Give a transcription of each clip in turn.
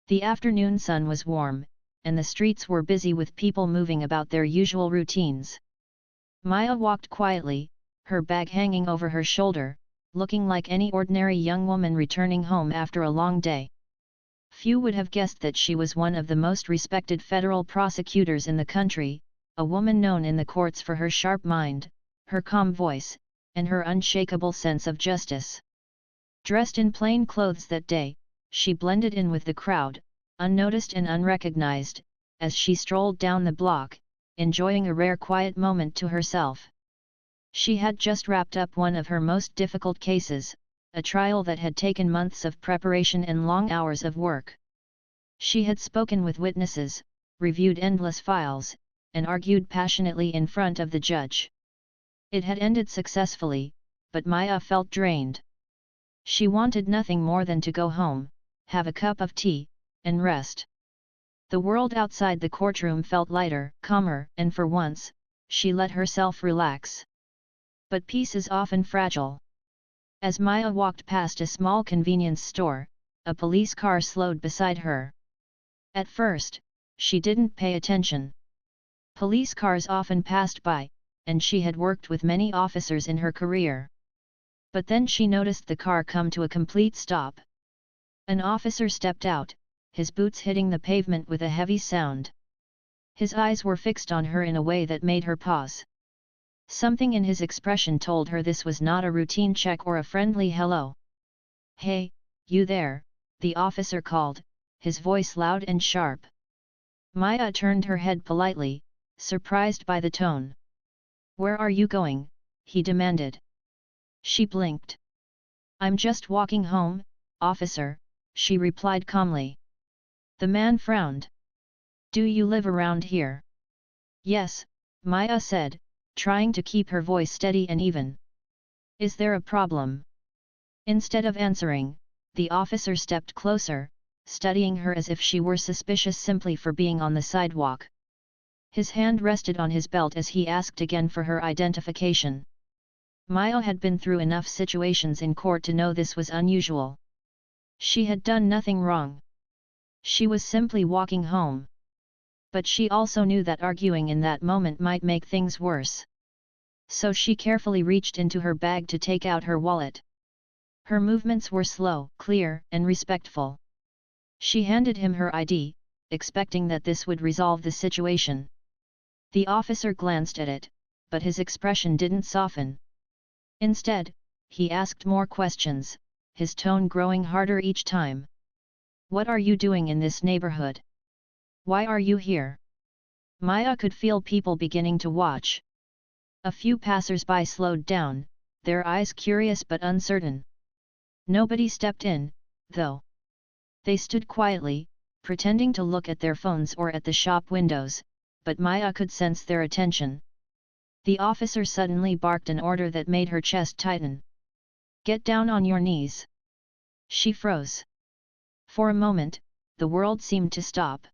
The afternoon sun was warm, and the streets were busy with people moving about their usual routines. Maya walked quietly, her bag hanging over her shoulder, looking like any ordinary young woman returning home after a long day. Few would have guessed that she was one of the most respected federal prosecutors in the country, a woman known in the courts for her sharp mind, her calm voice, and her unshakable sense of justice. Dressed in plain clothes that day, she blended in with the crowd, unnoticed and unrecognized, as she strolled down the block, enjoying a rare quiet moment to herself. She had just wrapped up one of her most difficult cases, a trial that had taken months of preparation and long hours of work. She had spoken with witnesses, reviewed endless files, and argued passionately in front of the judge. It had ended successfully, but Maya felt drained. She wanted nothing more than to go home, have a cup of tea, and rest. The world outside the courtroom felt lighter, calmer, and for once, she let herself relax. But peace is often fragile. As Maya walked past a small convenience store, a police car slowed beside her. At first, she didn't pay attention. Police cars often passed by, and she had worked with many officers in her career. But then she noticed the car come to a complete stop. An officer stepped out, his boots hitting the pavement with a heavy sound. His eyes were fixed on her in a way that made her pause. Something in his expression told her this was not a routine check or a friendly hello. "Hey, you there," the officer called, his voice loud and sharp. Maya turned her head politely, surprised by the tone. "Where are you going?" he demanded. She blinked. "I'm just walking home, officer," she replied calmly. The man frowned. "Do you live around here?" "Yes," Maya said, trying to keep her voice steady and even. "Is there a problem?" Instead of answering, the officer stepped closer, studying her as if she were suspicious simply for being on the sidewalk. His hand rested on his belt as he asked again for her identification. Maya had been through enough situations in court to know this was unusual. She had done nothing wrong. She was simply walking home. But she also knew that arguing in that moment might make things worse. So she carefully reached into her bag to take out her wallet. Her movements were slow, clear, and respectful. She handed him her ID, expecting that this would resolve the situation. The officer glanced at it, but his expression didn't soften. Instead, he asked more questions, his tone growing harder each time. "What are you doing in this neighborhood? Why are you here?" Maya could feel people beginning to watch. A few passers-by slowed down, their eyes curious but uncertain. Nobody stepped in, though. They stood quietly, pretending to look at their phones or at the shop windows, but Maya could sense their attention. The officer suddenly barked an order that made her chest tighten. "Get down on your knees." She froze. For a moment, the world seemed to stop.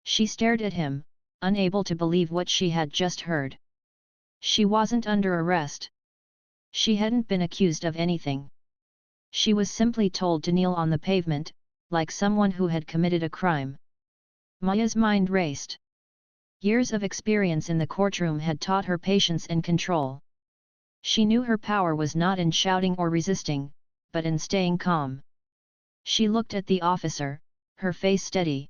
She stared at him, unable to believe what she had just heard. She wasn't under arrest. She hadn't been accused of anything. She was simply told to kneel on the pavement, like someone who had committed a crime. Maya's mind raced. Years of experience in the courtroom had taught her patience and control. She knew her power was not in shouting or resisting, but in staying calm. She looked at the officer, her face steady.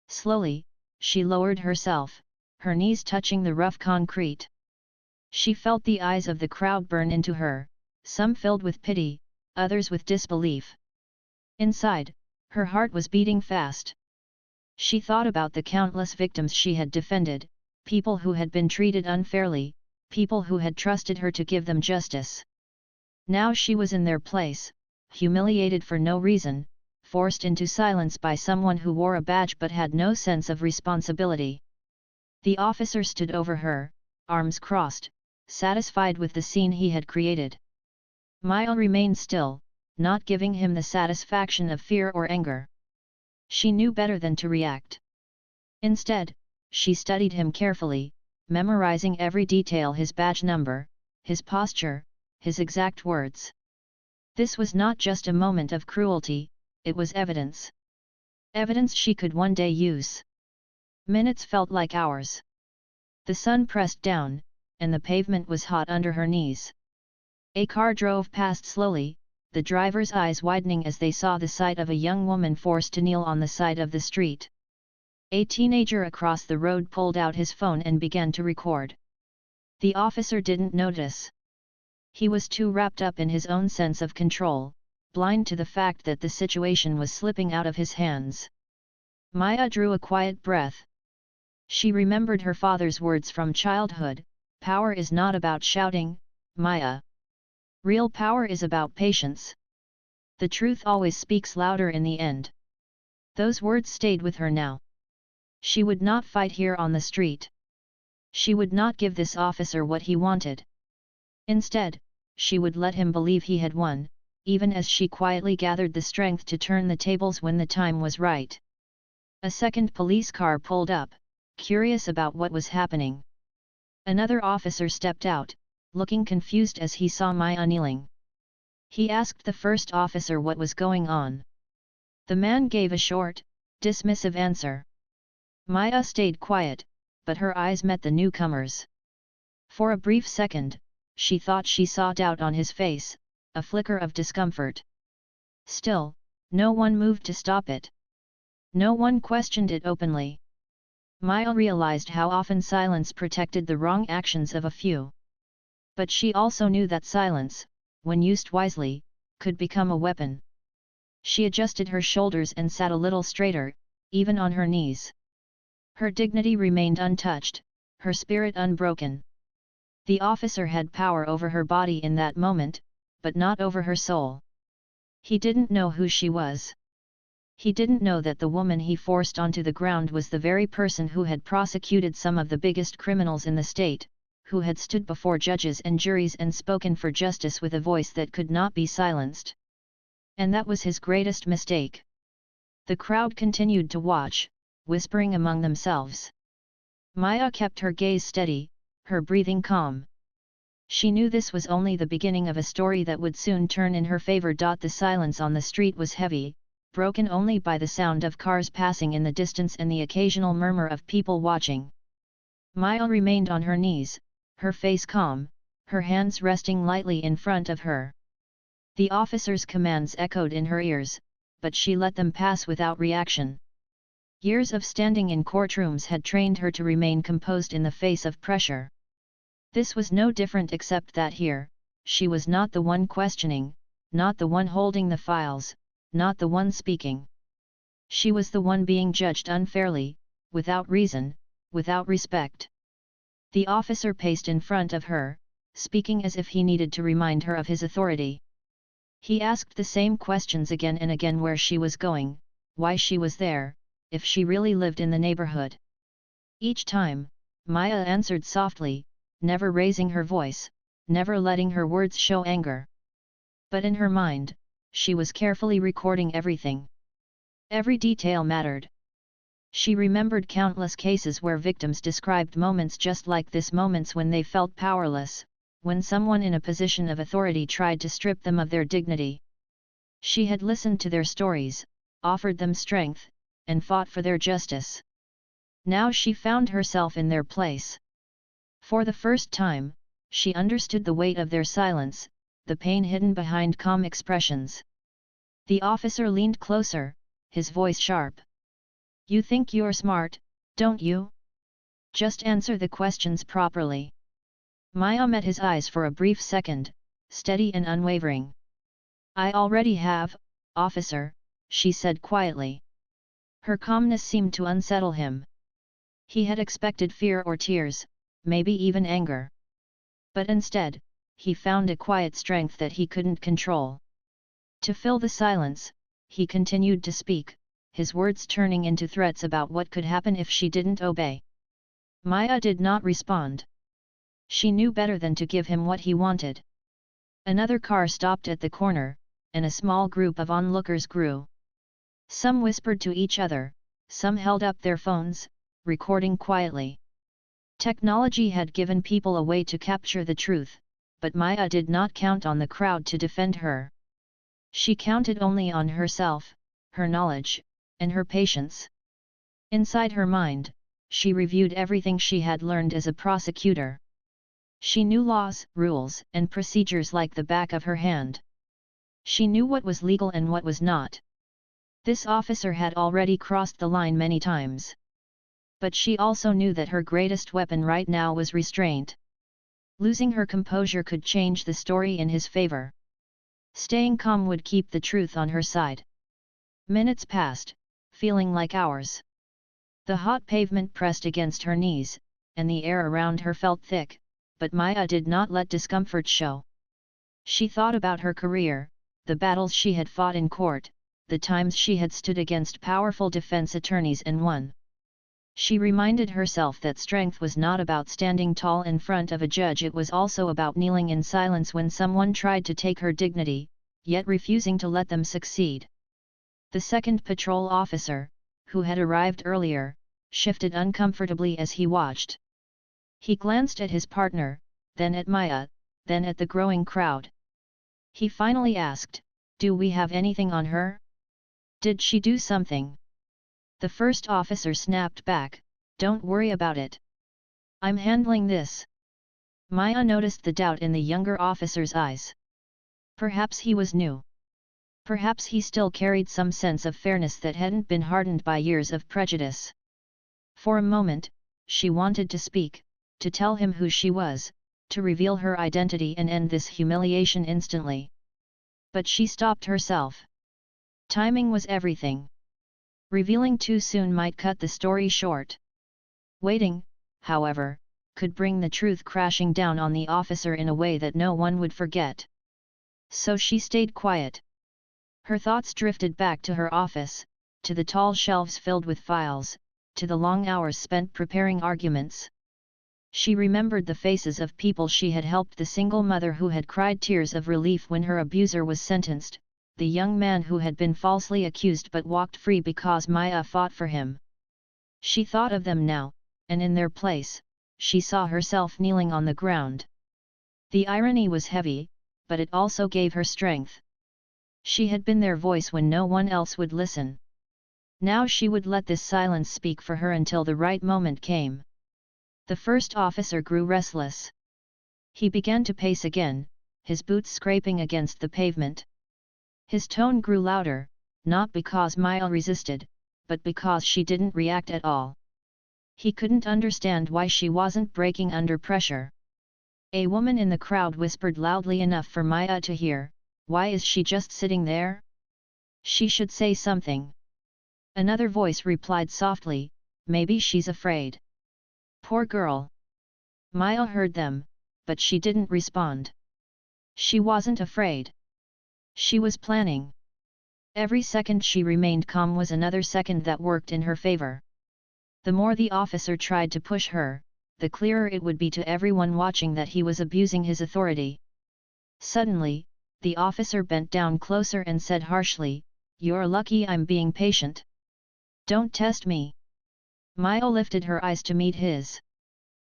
Slowly, she lowered herself, her knees touching the rough concrete. She felt the eyes of the crowd burn into her, some filled with pity, others with disbelief. Inside, her heart was beating fast. She thought about the countless victims she had defended, people who had been treated unfairly, people who had trusted her to give them justice. Now she was in their place, humiliated for no reason, forced into silence by someone who wore a badge but had no sense of responsibility. The officer stood over her, arms crossed, satisfied with the scene he had created. Maya remained still, not giving him the satisfaction of fear or anger. She knew better than to react. Instead, she studied him carefully, memorizing every detail: his badge number, his posture, his exact words. This was not just a moment of cruelty, it was evidence. Evidence she could one day use. Minutes felt like hours. The sun pressed down, and the pavement was hot under her knees. A car drove past slowly, the driver's eyes widening as they saw the sight of a young woman forced to kneel on the side of the street. A teenager across the road pulled out his phone and began to record. The officer didn't notice. He was too wrapped up in his own sense of control, blind to the fact that the situation was slipping out of his hands. Maya drew a quiet breath. She remembered her father's words from childhood, "Power is not about shouting, Maya. Real power is about patience. The truth always speaks louder in the end." Those words stayed with her now. She would not fight here on the street. She would not give this officer what he wanted. Instead, she would let him believe he had won, even as she quietly gathered the strength to turn the tables when the time was right. A second police car pulled up, curious about what was happening. Another officer stepped out, looking confused as he saw Maya kneeling. He asked the first officer what was going on. The man gave a short, dismissive answer. Maya stayed quiet, but her eyes met the newcomer's. For a brief second, she thought she saw doubt on his face, a flicker of discomfort. Still, no one moved to stop it. No one questioned it openly. Maya realized how often silence protected the wrong actions of a few. But she also knew that silence, when used wisely, could become a weapon. She adjusted her shoulders and sat a little straighter, even on her knees. Her dignity remained untouched, her spirit unbroken. The officer had power over her body in that moment, but not over her soul. He didn't know who she was. He didn't know that the woman he forced onto the ground was the very person who had prosecuted some of the biggest criminals in the state, who had stood before judges and juries and spoken for justice with a voice that could not be silenced. And that was his greatest mistake. The crowd continued to watch, whispering among themselves. Maya kept her gaze steady, her breathing calm. She knew this was only the beginning of a story that would soon turn in her favor. The silence on the street was heavy, broken only by the sound of cars passing in the distance and the occasional murmur of people watching. Maya remained on her knees, her face calm, her hands resting lightly in front of her. The officer's commands echoed in her ears, but she let them pass without reaction. Years of standing in courtrooms had trained her to remain composed in the face of pressure. This was no different, except that here, she was not the one questioning, not the one holding the files, not the one speaking. She was the one being judged unfairly, without reason, without respect. The officer paced in front of her, speaking as if he needed to remind her of his authority. He asked the same questions again and again: where she was going, why she was there, if she really lived in the neighborhood. Each time, Maya answered softly, never raising her voice, never letting her words show anger. But in her mind, she was carefully recording everything. Every detail mattered. She remembered countless cases where victims described moments just like this, moments when they felt powerless, when someone in a position of authority tried to strip them of their dignity. She had listened to their stories, offered them strength, and fought for their justice. Now she found herself in their place. For the first time, she understood the weight of their silence, the pain hidden behind calm expressions. The officer leaned closer, his voice sharp. "You think you're smart, don't you? Just answer the questions properly." Maya met his eyes for a brief second, steady and unwavering. "I already have, officer," she said quietly. Her calmness seemed to unsettle him. He had expected fear or tears, maybe even anger. But instead, he found a quiet strength that he couldn't control. To fill the silence, he continued to speak, his words turning into threats about what could happen if she didn't obey. Maya did not respond. She knew better than to give him what he wanted. Another car stopped at the corner, and a small group of onlookers grew. Some whispered to each other, some held up their phones, recording quietly. Technology had given people a way to capture the truth, but Maya did not count on the crowd to defend her. She counted only on herself, her knowledge, and her patience. Inside her mind, she reviewed everything she had learned as a prosecutor. She knew laws, rules, and procedures like the back of her hand. She knew what was legal and what was not. This officer had already crossed the line many times. But she also knew that her greatest weapon right now was restraint. Losing her composure could change the story in his favor. Staying calm would keep the truth on her side. Minutes passed, feeling like hours. The hot pavement pressed against her knees, and the air around her felt thick, but Maya did not let discomfort show. She thought about her career, the battles she had fought in court, the times she had stood against powerful defense attorneys and won. She reminded herself that strength was not about standing tall in front of a judge, it was also about kneeling in silence when someone tried to take her dignity, yet refusing to let them succeed. The second patrol officer, who had arrived earlier, shifted uncomfortably as he watched. He glanced at his partner, then at Maya, then at the growing crowd. He finally asked, "Do we have anything on her? Did she do something?" The first officer snapped back, "Don't worry about it. I'm handling this." Maya noticed the doubt in the younger officer's eyes. Perhaps he was new. Perhaps he still carried some sense of fairness that hadn't been hardened by years of prejudice. For a moment, she wanted to speak, to tell him who she was, to reveal her identity and end this humiliation instantly. But she stopped herself. Timing was everything. Revealing too soon might cut the story short. Waiting, however, could bring the truth crashing down on the officer in a way that no one would forget. So she stayed quiet. Her thoughts drifted back to her office, to the tall shelves filled with files, to the long hours spent preparing arguments. She remembered the faces of people she had helped, the single mother who had cried tears of relief when her abuser was sentenced, the young man who had been falsely accused but walked free because Maya fought for him. She thought of them now, and in their place, she saw herself kneeling on the ground. The irony was heavy, but it also gave her strength. She had been their voice when no one else would listen. Now she would let this silence speak for her until the right moment came. The first officer grew restless. He began to pace again, his boots scraping against the pavement. His tone grew louder, not because Maya resisted, but because she didn't react at all. He couldn't understand why she wasn't breaking under pressure. A woman in the crowd whispered loudly enough for Maya to hear, "Why is she just sitting there? She should say something." Another voice replied softly, "Maybe she's afraid." Poor girl. Maya heard them, but she didn't respond. She wasn't afraid. She was planning. Every second she remained calm was another second that worked in her favor. The more the officer tried to push her, the clearer it would be to everyone watching that he was abusing his authority. Suddenly, the officer bent down closer and said harshly, "You're lucky I'm being patient. Don't test me." Maya lifted her eyes to meet his.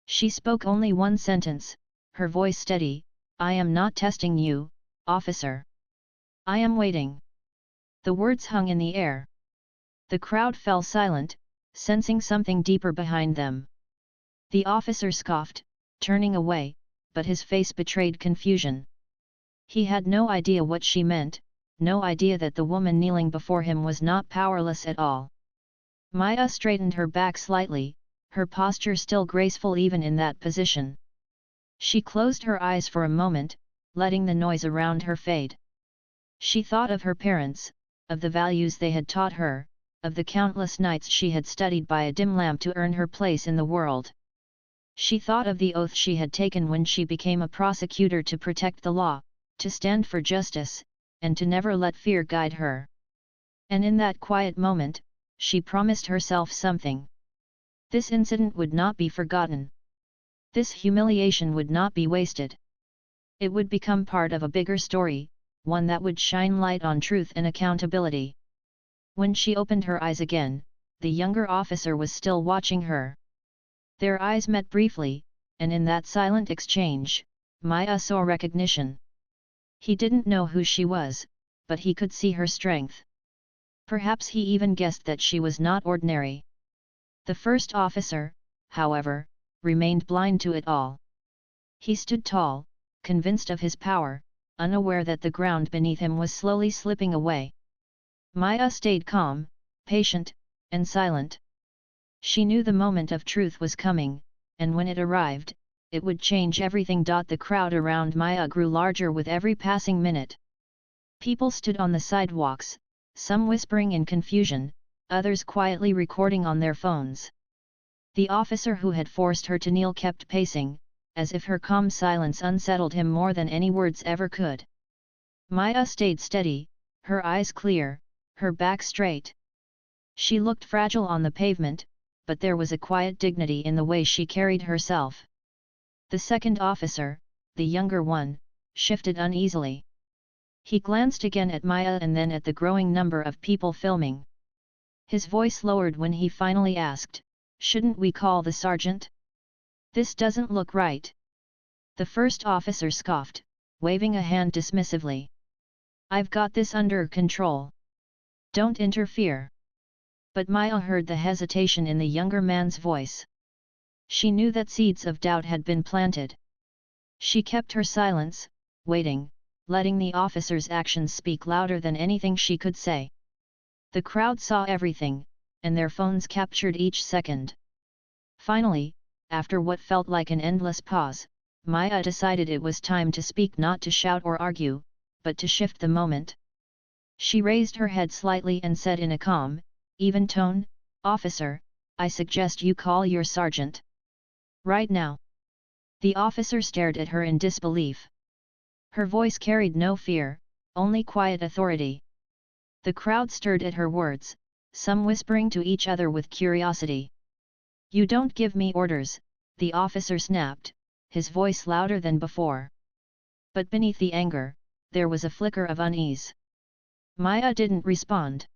She spoke only one sentence, her voice steady, "I am not testing you, officer. I am waiting." The words hung in the air. The crowd fell silent, sensing something deeper behind them. The officer scoffed, turning away, but his face betrayed confusion. He had no idea what she meant, no idea that the woman kneeling before him was not powerless at all. Maya straightened her back slightly, her posture still graceful even in that position. She closed her eyes for a moment, letting the noise around her fade. She thought of her parents, of the values they had taught her, of the countless nights she had studied by a dim lamp to earn her place in the world. She thought of the oath she had taken when she became a prosecutor to protect the law, to stand for justice, and to never let fear guide her. And in that quiet moment, she promised herself something. This incident would not be forgotten. This humiliation would not be wasted. It would become part of a bigger story, one that would shine light on truth and accountability. When she opened her eyes again, the younger officer was still watching her. Their eyes met briefly, and in that silent exchange, Maya saw recognition. He didn't know who she was, but he could see her strength. Perhaps he even guessed that she was not ordinary. The first officer, however, remained blind to it all. He stood tall, convinced of his power, unaware that the ground beneath him was slowly slipping away. Maya stayed calm, patient, and silent. She knew the moment of truth was coming, and when it arrived, it would change everything. The crowd around Maya grew larger with every passing minute. People stood on the sidewalks, some whispering in confusion, others quietly recording on their phones. The officer who had forced her to kneel kept pacing, as if her calm silence unsettled him more than any words ever could. Maya stayed steady, her eyes clear, her back straight. She looked fragile on the pavement, but there was a quiet dignity in the way she carried herself. The second officer, the younger one, shifted uneasily. He glanced again at Maya and then at the growing number of people filming. His voice lowered when he finally asked, "Shouldn't we call the sergeant? This doesn't look right." The first officer scoffed, waving a hand dismissively. "I've got this under control. Don't interfere." But Maya heard the hesitation in the younger man's voice. She knew that seeds of doubt had been planted. She kept her silence, waiting, letting the officer's actions speak louder than anything she could say. The crowd saw everything, and their phones captured each second. Finally, after what felt like an endless pause, Maya decided it was time to speak, not to shout or argue, but to shift the moment. She raised her head slightly and said in a calm, even tone, "Officer, I suggest you call your sergeant. Right now." The officer stared at her in disbelief. Her voice carried no fear, only quiet authority. The crowd stirred at her words, some whispering to each other with curiosity. "You don't give me orders," the officer snapped, his voice louder than before. But beneath the anger, there was a flicker of unease. Maya didn't respond.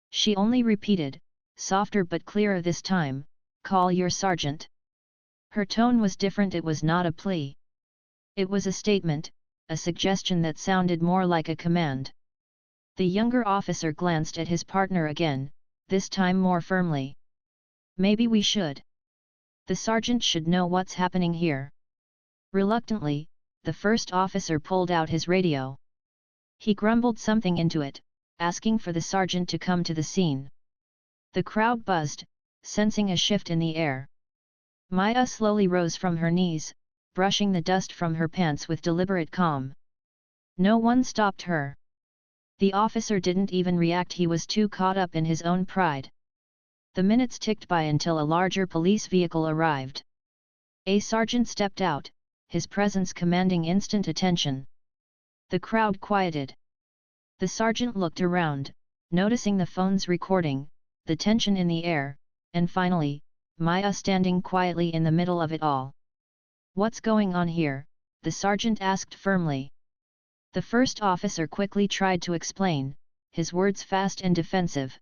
She only repeated, softer but clearer this time, "Call your sergeant." Her tone was different. It was not a plea. It was a statement, a suggestion that sounded more like a command. The younger officer glanced at his partner again, this time more firmly. "Maybe we should. The sergeant should know what's happening here." Reluctantly, the first officer pulled out his radio. He grumbled something into it, asking for the sergeant to come to the scene. The crowd buzzed, sensing a shift in the air. Maya slowly rose from her knees, brushing the dust from her pants with deliberate calm. No one stopped her. The officer didn't even react. He was too caught up in his own pride. The minutes ticked by until a larger police vehicle arrived. A sergeant stepped out, his presence commanding instant attention. The crowd quieted. The sergeant looked around, noticing the phones recording, the tension in the air, and finally, Maya standing quietly in the middle of it all. "What's going on here?" the sergeant asked firmly. The first officer quickly tried to explain, his words fast and defensive.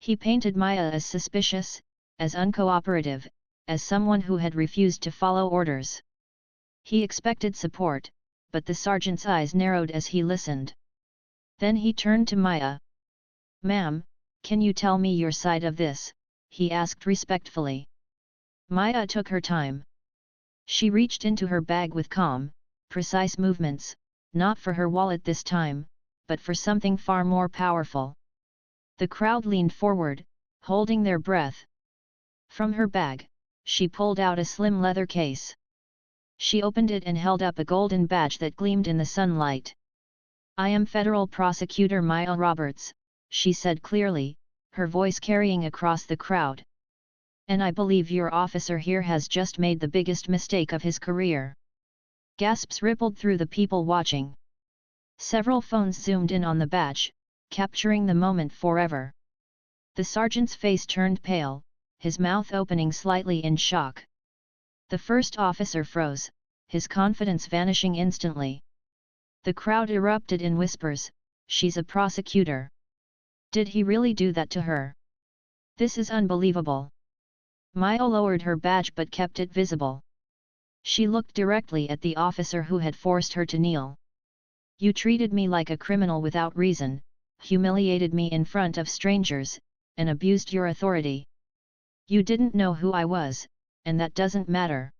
He painted Maya as suspicious, as uncooperative, as someone who had refused to follow orders. He expected support, but the sergeant's eyes narrowed as he listened. Then he turned to Maya. "Ma'am, can you tell me your side of this?" he asked respectfully. Maya took her time. She reached into her bag with calm, precise movements, not for her wallet this time, but for something far more powerful. The crowd leaned forward, holding their breath. From her bag, she pulled out a slim leather case. She opened it and held up a golden badge that gleamed in the sunlight. "I am Federal Prosecutor Maya Roberts," she said clearly, her voice carrying across the crowd. "And I believe your officer here has just made the biggest mistake of his career." Gasps rippled through the people watching. Several phones zoomed in on the badge, capturing the moment forever. The sergeant's face turned pale, his mouth opening slightly in shock. The first officer froze, his confidence vanishing instantly. The crowd erupted in whispers, "She's a prosecutor. Did he really do that to her? This is unbelievable." Maya lowered her badge but kept it visible. She looked directly at the officer who had forced her to kneel. "You treated me like a criminal without reason, humiliated me in front of strangers, and abused your authority. You didn't know who I was, and that doesn't matter.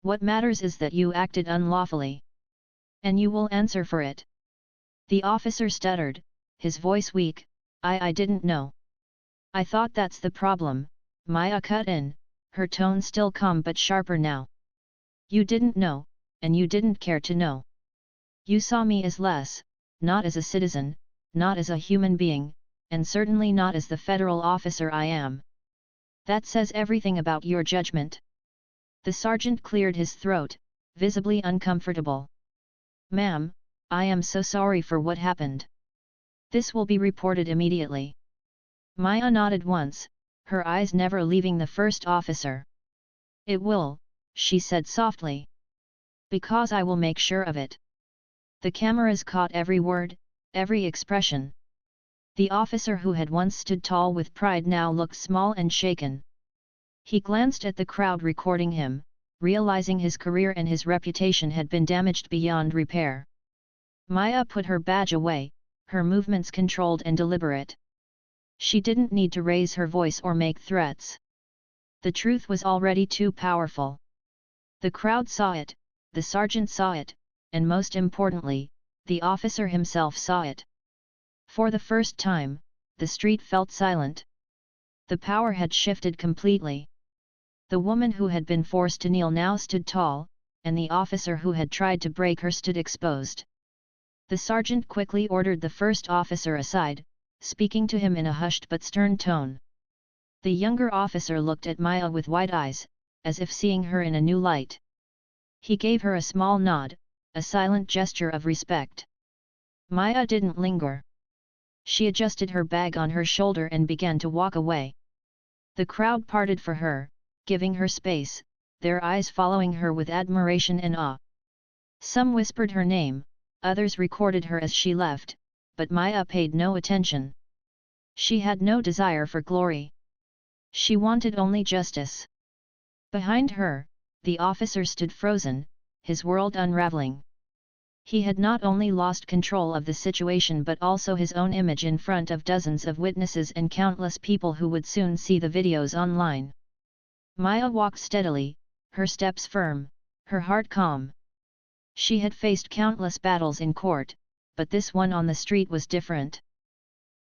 What matters is that you acted unlawfully. And you will answer for it." The officer stuttered, his voice weak, I didn't know. "I thought that's the problem," Maya cut in, her tone still calm but sharper now. "You didn't know, and you didn't care to know. You saw me as less, not as a citizen, not as a human being, and certainly not as the federal officer I am. That says everything about your judgment." The sergeant cleared his throat, visibly uncomfortable. "Ma'am, I am so sorry for what happened. This will be reported immediately." Maya nodded once, her eyes never leaving the first officer. "It will," she said softly. "Because I will make sure of it." The cameras caught every word, every expression. The officer who had once stood tall with pride now looked small and shaken. He glanced at the crowd recording him, realizing his career and his reputation had been damaged beyond repair. Maya put her badge away, her movements controlled and deliberate. She didn't need to raise her voice or make threats. The truth was already too powerful. The crowd saw it, the sergeant saw it, and most importantly, the officer himself saw it. For the first time, the street felt silent. The power had shifted completely. The woman who had been forced to kneel now stood tall, and the officer who had tried to break her stood exposed. The sergeant quickly ordered the first officer aside, speaking to him in a hushed but stern tone. The younger officer looked at Maya with wide eyes, as if seeing her in a new light. He gave her a small nod, a silent gesture of respect. Maya didn't linger. She adjusted her bag on her shoulder and began to walk away. The crowd parted for her, giving her space, their eyes following her with admiration and awe. Some whispered her name, others recorded her as she left, but Maya paid no attention. She had no desire for glory. She wanted only justice. Behind her, the officer stood frozen, his world unraveling. He had not only lost control of the situation but also his own image in front of dozens of witnesses and countless people who would soon see the videos online. Maya walked steadily, her steps firm, her heart calm. She had faced countless battles in court, but this one on the street was different.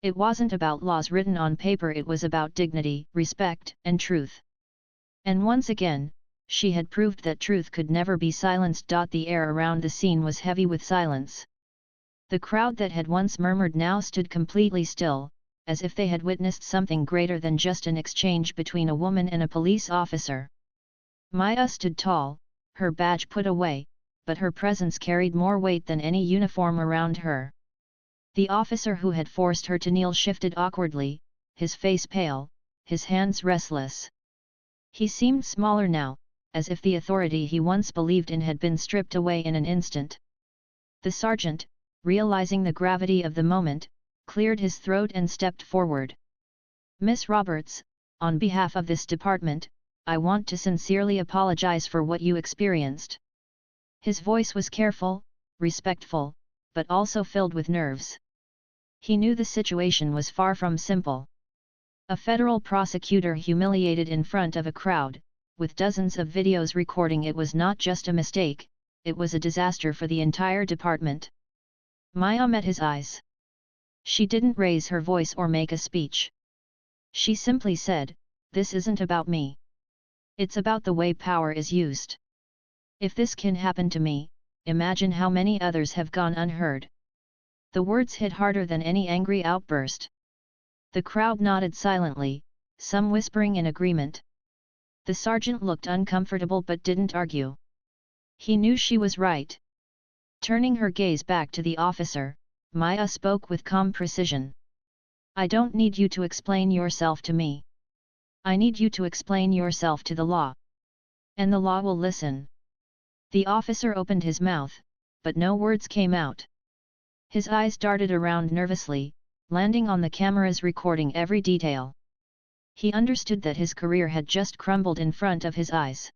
It wasn't about laws written on paper, it was about dignity, respect, and truth. And once again, she had proved that truth could never be silenced. The air around the scene was heavy with silence. The crowd that had once murmured now stood completely still, as if they had witnessed something greater than just an exchange between a woman and a police officer. Maya stood tall, her badge put away, but her presence carried more weight than any uniform around her. The officer who had forced her to kneel shifted awkwardly, his face pale, his hands restless. He seemed smaller now, as if the authority he once believed in had been stripped away in an instant. The sergeant, realizing the gravity of the moment, cleared his throat and stepped forward. "Miss Roberts, on behalf of this department, I want to sincerely apologize for what you experienced." His voice was careful, respectful, but also filled with nerves. He knew the situation was far from simple. A federal prosecutor humiliated in front of a crowd, with dozens of videos recording it, was not just a mistake, it was a disaster for the entire department. Maya met his eyes. She didn't raise her voice or make a speech. She simply said, "This isn't about me. It's about the way power is used. If this can happen to me, imagine how many others have gone unheard." The words hit harder than any angry outburst. The crowd nodded silently, some whispering in agreement. The sergeant looked uncomfortable but didn't argue. He knew she was right. Turning her gaze back to the officer, Maya spoke with calm precision. "I don't need you to explain yourself to me. I need you to explain yourself to the law. And the law will listen." The officer opened his mouth, but no words came out. His eyes darted around nervously, landing on the cameras recording every detail. He understood that his career had just crumbled in front of his eyes.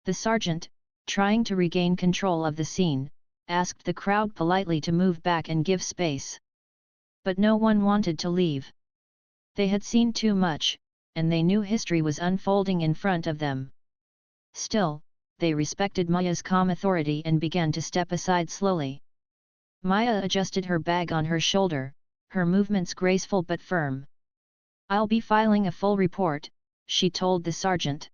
The sergeant, trying to regain control of the scene, asked the crowd politely to move back and give space. But no one wanted to leave. They had seen too much, and they knew history was unfolding in front of them. Still, they respected Maya's calm authority and began to step aside slowly. Maya adjusted her bag on her shoulder, her movements graceful but firm. "I'll be filing a full report," she told the sergeant.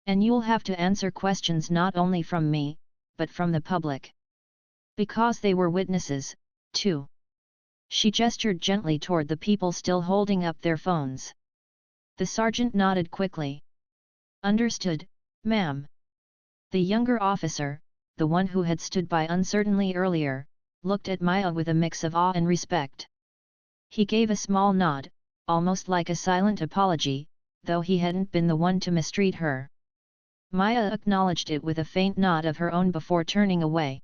"And you'll have to answer questions not only from me, but from the public. Because they were witnesses, too." She gestured gently toward the people still holding up their phones. The sergeant nodded quickly. "Understood, ma'am." The younger officer, the one who had stood by uncertainly earlier, looked at Maya with a mix of awe and respect. He gave a small nod, almost like a silent apology, though he hadn't been the one to mistreat her. Maya acknowledged it with a faint nod of her own before turning away.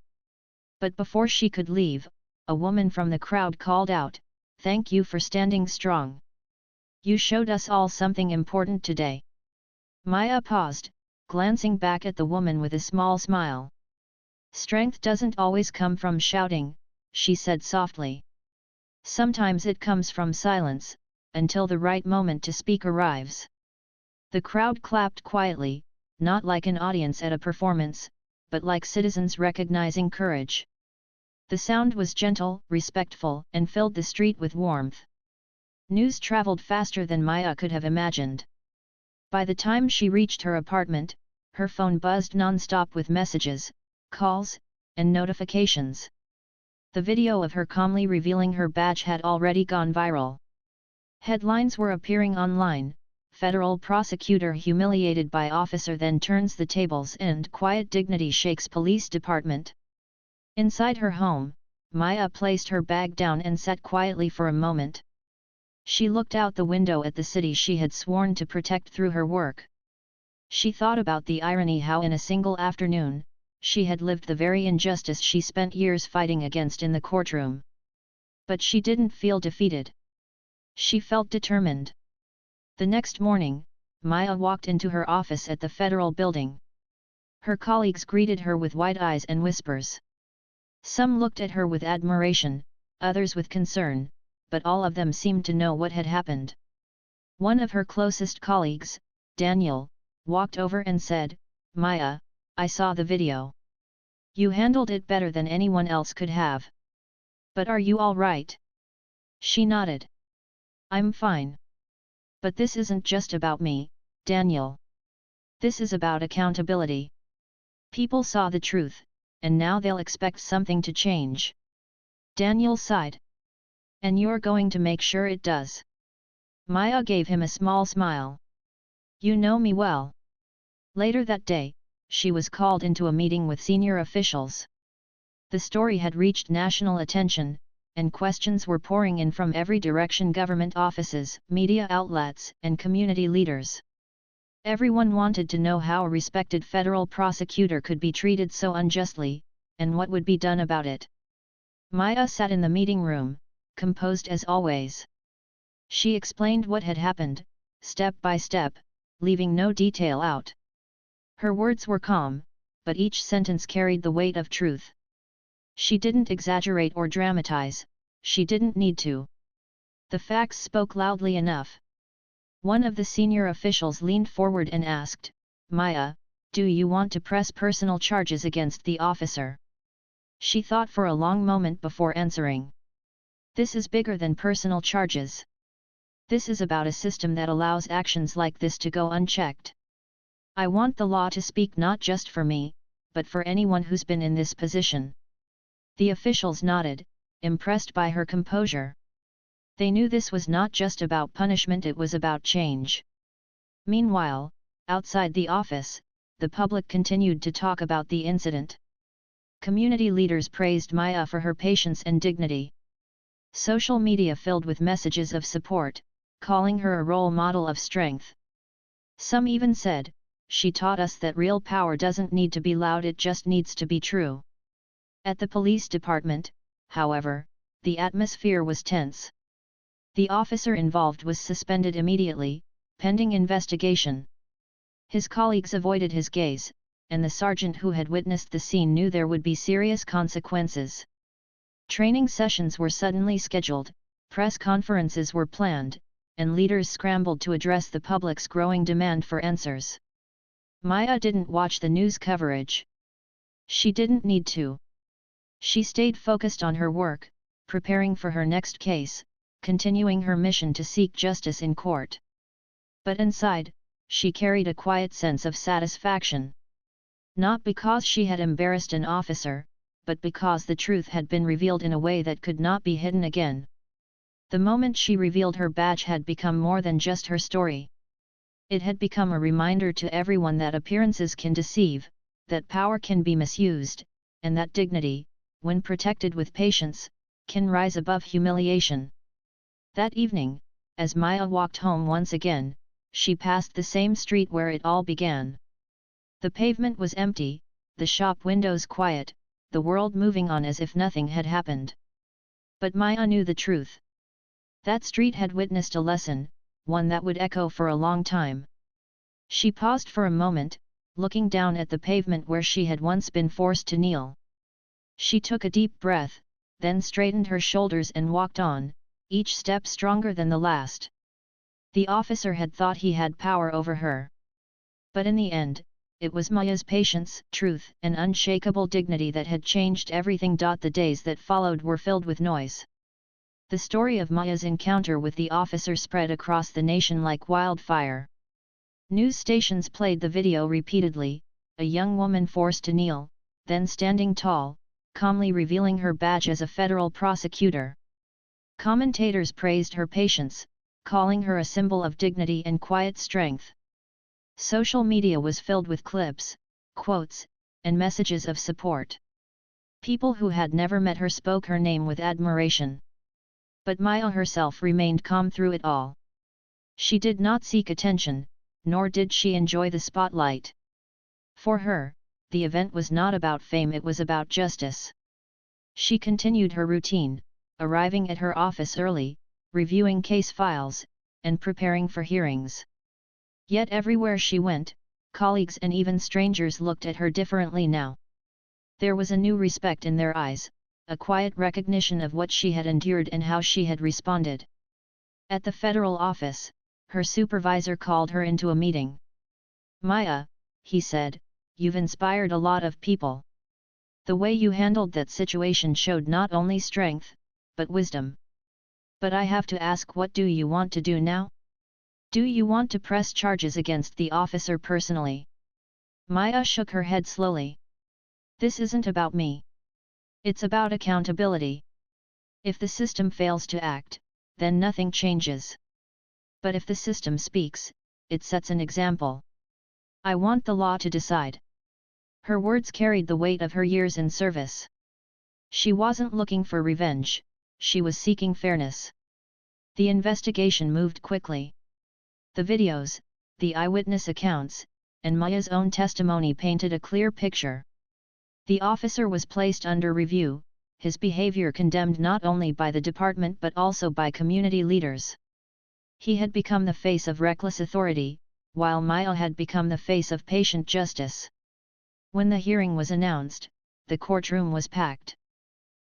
But before she could leave, a woman from the crowd called out, "Thank you for standing strong. You showed us all something important today." Maya paused, glancing back at the woman with a small smile. "Strength doesn't always come from shouting," she said softly. "Sometimes it comes from silence, until the right moment to speak arrives." The crowd clapped quietly, not like an audience at a performance, but like citizens recognizing courage. The sound was gentle, respectful, and filled the street with warmth. News traveled faster than Maya could have imagined. By the time she reached her apartment, her phone buzzed non-stop with messages, calls, and notifications. The video of her calmly revealing her badge had already gone viral. Headlines were appearing online: "Federal prosecutor humiliated by officer then turns the tables and quiet dignity shakes police department." Inside her home, Maya placed her bag down and sat quietly for a moment. She looked out the window at the city she had sworn to protect through her work. She thought about the irony how in a single afternoon, she had lived the very injustice she spent years fighting against in the courtroom. But she didn't feel defeated. She felt determined. The next morning, Maya walked into her office at the federal building. Her colleagues greeted her with wide eyes and whispers. Some looked at her with admiration, others with concern, but all of them seemed to know what had happened. One of her closest colleagues, Daniel, walked over and said, "Maya, I saw the video. You handled it better than anyone else could have. But are you all right?" She nodded. "I'm fine. But this isn't just about me, Daniel. This is about accountability. People saw the truth, and now they'll expect something to change." Daniel sighed. "And you're going to make sure it does?" Maya gave him a small smile. "You know me well." Later that day, she was called into a meeting with senior officials. The story had reached national attention, and questions were pouring in from every direction: government offices, media outlets, and community leaders. Everyone wanted to know how a respected federal prosecutor could be treated so unjustly, and what would be done about it. Maya sat in the meeting room, composed as always. She explained what had happened, step by step, leaving no detail out. Her words were calm, but each sentence carried the weight of truth. She didn't exaggerate or dramatize, she didn't need to. The facts spoke loudly enough. One of the senior officials leaned forward and asked, "Maya, do you want to press personal charges against the officer?" She thought for a long moment before answering. "This is bigger than personal charges. This is about a system that allows actions like this to go unchecked. I want the law to speak not just for me, but for anyone who's been in this position." The officials nodded, impressed by her composure. They knew this was not just about punishment, it was about change. Meanwhile, outside the office, the public continued to talk about the incident. Community leaders praised Maya for her patience and dignity. Social media filled with messages of support, calling her a role model of strength. Some even said, "She taught us that real power doesn't need to be loud, it just needs to be true." At the police department, however, the atmosphere was tense. The officer involved was suspended immediately, pending investigation. His colleagues avoided his gaze, and the sergeant who had witnessed the scene knew there would be serious consequences. Training sessions were suddenly scheduled, Press conferences were planned, and leaders scrambled to address the public's growing demand for answers. Maya didn't watch the news coverage. She didn't need to. She stayed focused on her work, preparing for her next case, continuing her mission to seek justice in court. But inside, she carried a quiet sense of satisfaction. Not because she had embarrassed an officer, but because the truth had been revealed in a way that could not be hidden again. The moment she revealed her badge had become more than just her story. It had become a reminder to everyone that appearances can deceive, that power can be misused, and that dignity, when protected with patience, can rise above humiliation. That evening, as Maya walked home once again, she passed the same street where it all began. The pavement was empty, the shop windows quiet, the world moving on as if nothing had happened. But Maya knew the truth. That street had witnessed a lesson, one that would echo for a long time. She paused for a moment, looking down at the pavement where she had once been forced to kneel. She took a deep breath, then straightened her shoulders and walked on, each step stronger than the last. The officer had thought he had power over her. But in the end, it was Maya's patience, truth, and unshakable dignity that had changed everything. The days that followed were filled with noise. The story of Maya's encounter with the officer spread across the nation like wildfire. News stations played the video repeatedly, a young woman forced to kneel, then standing tall, calmly revealing her badge as a federal prosecutor. Commentators praised her patience, calling her a symbol of dignity and quiet strength. Social media was filled with clips, quotes, and messages of support. People who had never met her spoke her name with admiration. But Maya herself remained calm through it all. She did not seek attention, nor did she enjoy the spotlight. For her, the event was not about fame, it was about justice. She continued her routine, arriving at her office early, reviewing case files, and preparing for hearings. Yet everywhere she went, colleagues and even strangers looked at her differently now. There was a new respect in their eyes, a quiet recognition of what she had endured and how she had responded. At the federal office, her supervisor called her into a meeting. "Maya," he said, "you've inspired a lot of people. The way you handled that situation showed not only strength, but wisdom. But I have to ask, what do you want to do now? Do you want to press charges against the officer personally?" Maya shook her head slowly. "This isn't about me. It's about accountability. If the system fails to act, then nothing changes. But if the system speaks, it sets an example. I want the law to decide." Her words carried the weight of her years in service. She wasn't looking for revenge, she was seeking fairness. The investigation moved quickly. The videos, the eyewitness accounts, and Maya's own testimony painted a clear picture. The officer was placed under review, his behavior condemned not only by the department but also by community leaders. He had become the face of reckless authority, while Maya had become the face of patient justice. When the hearing was announced, the courtroom was packed.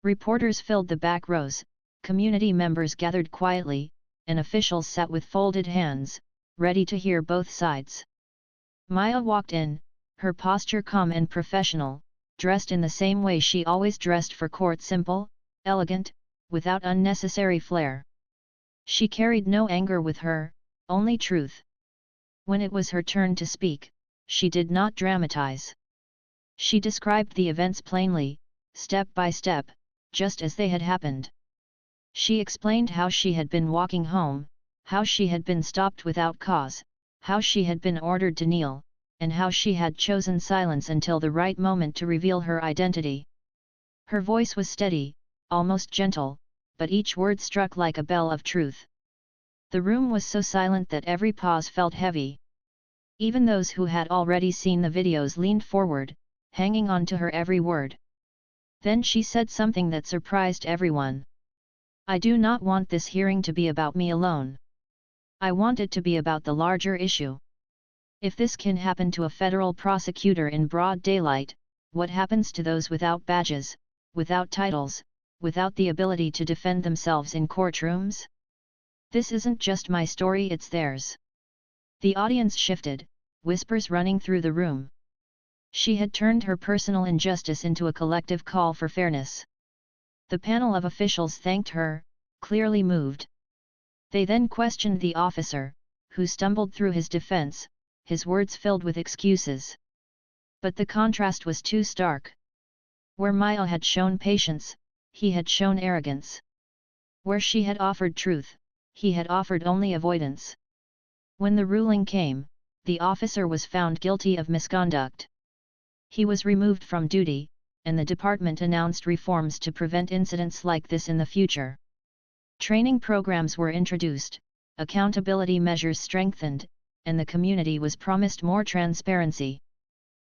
Reporters filled the back rows, community members gathered quietly, and officials sat with folded hands, ready to hear both sides. Maya walked in, her posture calm and professional, dressed in the same way she always dressed for court, simple, elegant, without unnecessary flair. She carried no anger with her, only truth. When it was her turn to speak, she did not dramatize. She described the events plainly, step by step, just as they had happened. She explained how she had been walking home, how she had been stopped without cause, how she had been ordered to kneel, and how she had chosen silence until the right moment to reveal her identity. Her voice was steady, almost gentle, but each word struck like a bell of truth. The room was so silent that every pause felt heavy. Even those who had already seen the videos leaned forward, hanging on to her every word. Then she said something that surprised everyone. "I do not want this hearing to be about me alone. I want it to be about the larger issue. If this can happen to a federal prosecutor in broad daylight, what happens to those without badges, without titles, without the ability to defend themselves in courtrooms? This isn't just my story, it's theirs. The audience shifted, whispers running through the room. She had turned her personal injustice into a collective call for fairness. The panel of officials thanked her, clearly moved. They then questioned the officer, who stumbled through his defense, his words filled with excuses. But the contrast was too stark. Where Maya had shown patience, he had shown arrogance. Where she had offered truth, he had offered only avoidance. When the ruling came, the officer was found guilty of misconduct. He was removed from duty, and the department announced reforms to prevent incidents like this in the future. Training programs were introduced, accountability measures strengthened, and the community was promised more transparency.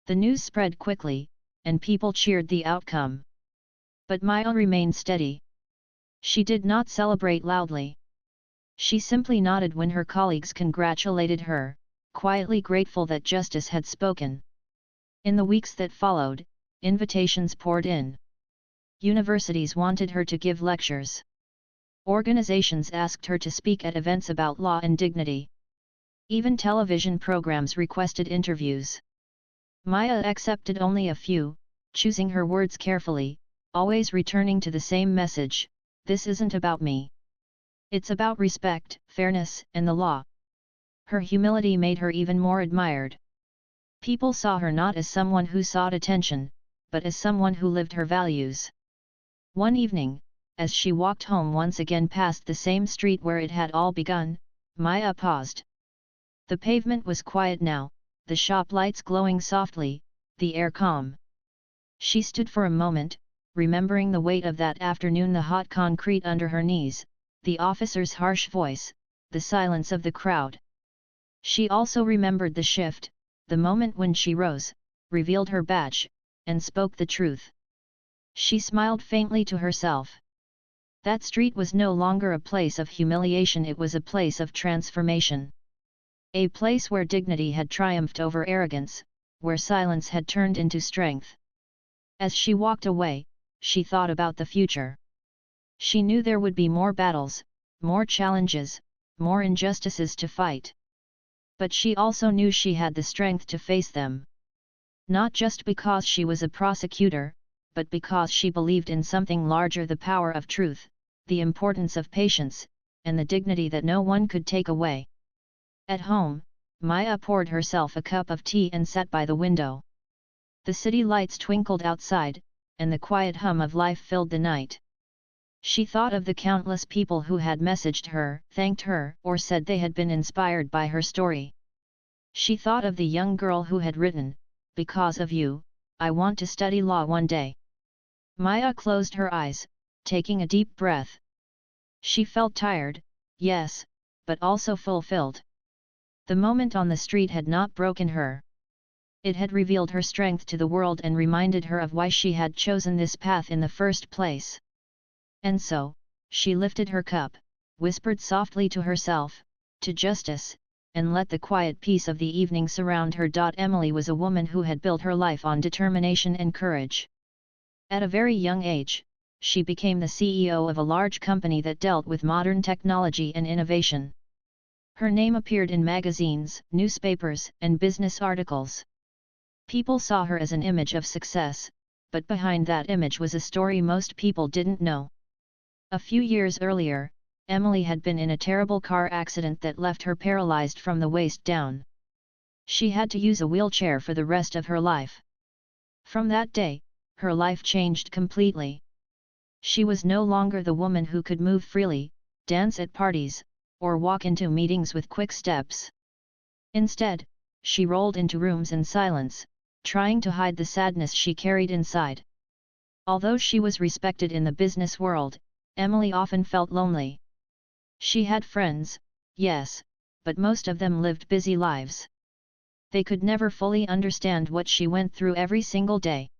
The news spread quickly, and people cheered the outcome. But Maya remained steady. She did not celebrate loudly. She simply nodded when her colleagues congratulated her, quietly grateful that justice had spoken. In the weeks that followed, invitations poured in. Universities wanted her to give lectures. Organizations asked her to speak at events about law and dignity. Even television programs requested interviews. Maya accepted only a few, choosing her words carefully, always returning to the same message: this isn't about me. It's about respect, fairness, and the law. Her humility made her even more admired. People saw her not as someone who sought attention, but as someone who lived her values. One evening, as she walked home once again past the same street where it had all begun, Maya paused. The pavement was quiet now, the shop lights glowing softly, the air calm. She stood for a moment, remembering the weight of that afternoon, the hot concrete under her knees, the officer's harsh voice, the silence of the crowd. She also remembered the shift, the moment when she rose, revealed her badge, and spoke the truth. She smiled faintly to herself. That street was no longer a place of humiliation, it was a place of transformation. A place where dignity had triumphed over arrogance, where silence had turned into strength. As she walked away, she thought about the future. She knew there would be more battles, more challenges, more injustices to fight. But she also knew she had the strength to face them. Not just because she was a prosecutor, but because she believed in something larger: the power of truth, the importance of patience, and the dignity that no one could take away. At home, Maya poured herself a cup of tea and sat by the window. The city lights twinkled outside, and the quiet hum of life filled the night. She thought of the countless people who had messaged her, thanked her, or said they had been inspired by her story. She thought of the young girl who had written, "Because of you, I want to study law one day." Maya closed her eyes, taking a deep breath. She felt tired, yes, but also fulfilled. The moment on the street had not broken her. It had revealed her strength to the world and reminded her of why she had chosen this path in the first place. And so, she lifted her cup, whispered softly to herself, "To justice," and let the quiet peace of the evening surround her. Emily was a woman who had built her life on determination and courage. At a very young age, she became the CEO of a large company that dealt with modern technology and innovation. Her name appeared in magazines, newspapers, and business articles. People saw her as an image of success, but behind that image was a story most people didn't know. A few years earlier, Emily had been in a terrible car accident that left her paralyzed from the waist down. She had to use a wheelchair for the rest of her life. From that day, her life changed completely. She was no longer the woman who could move freely, dance at parties, or walk into meetings with quick steps. Instead, she rolled into rooms in silence, trying to hide the sadness she carried inside. Although she was respected in the business world, Emily often felt lonely. She had friends, yes, but most of them lived busy lives. They could never fully understand what she went through every single day.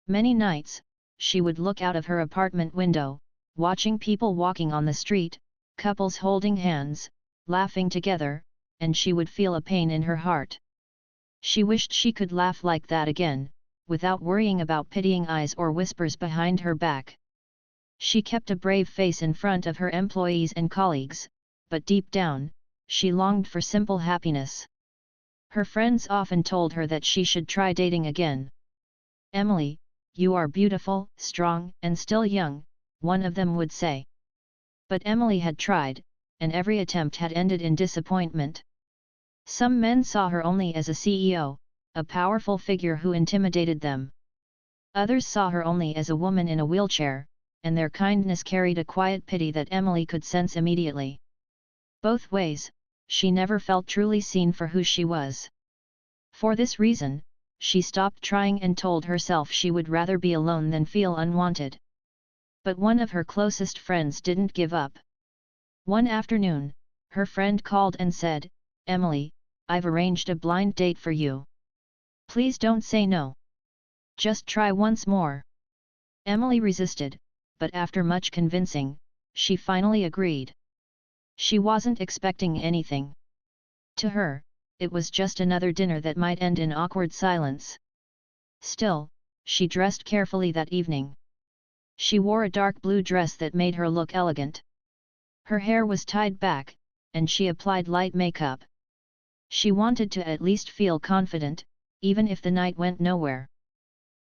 Many nights, she would look out of her apartment window, watching people walking on the street, couples holding hands, laughing together, and she would feel a pain in her heart. She wished she could laugh like that again, without worrying about pitying eyes or whispers behind her back. She kept a brave face in front of her employees and colleagues, but deep down, she longed for simple happiness. Her friends often told her that she should try dating again. "Emily, you are beautiful, strong, and still young," one of them would say. But Emily had tried, and every attempt had ended in disappointment. Some men saw her only as a CEO, a powerful figure who intimidated them. Others saw her only as a woman in a wheelchair, and their kindness carried a quiet pity that Emily could sense immediately. Both ways, she never felt truly seen for who she was. For this reason, she stopped trying and told herself she would rather be alone than feel unwanted. But one of her closest friends didn't give up. One afternoon, her friend called and said, "Emily, I've arranged a blind date for you. Please don't say no. Just try once more." Emily resisted, but after much convincing, she finally agreed. She wasn't expecting anything. To her, it was just another dinner that might end in awkward silence. Still, she dressed carefully that evening. She wore a dark blue dress that made her look elegant. Her hair was tied back, and she applied light makeup. She wanted to at least feel confident, even if the night went nowhere.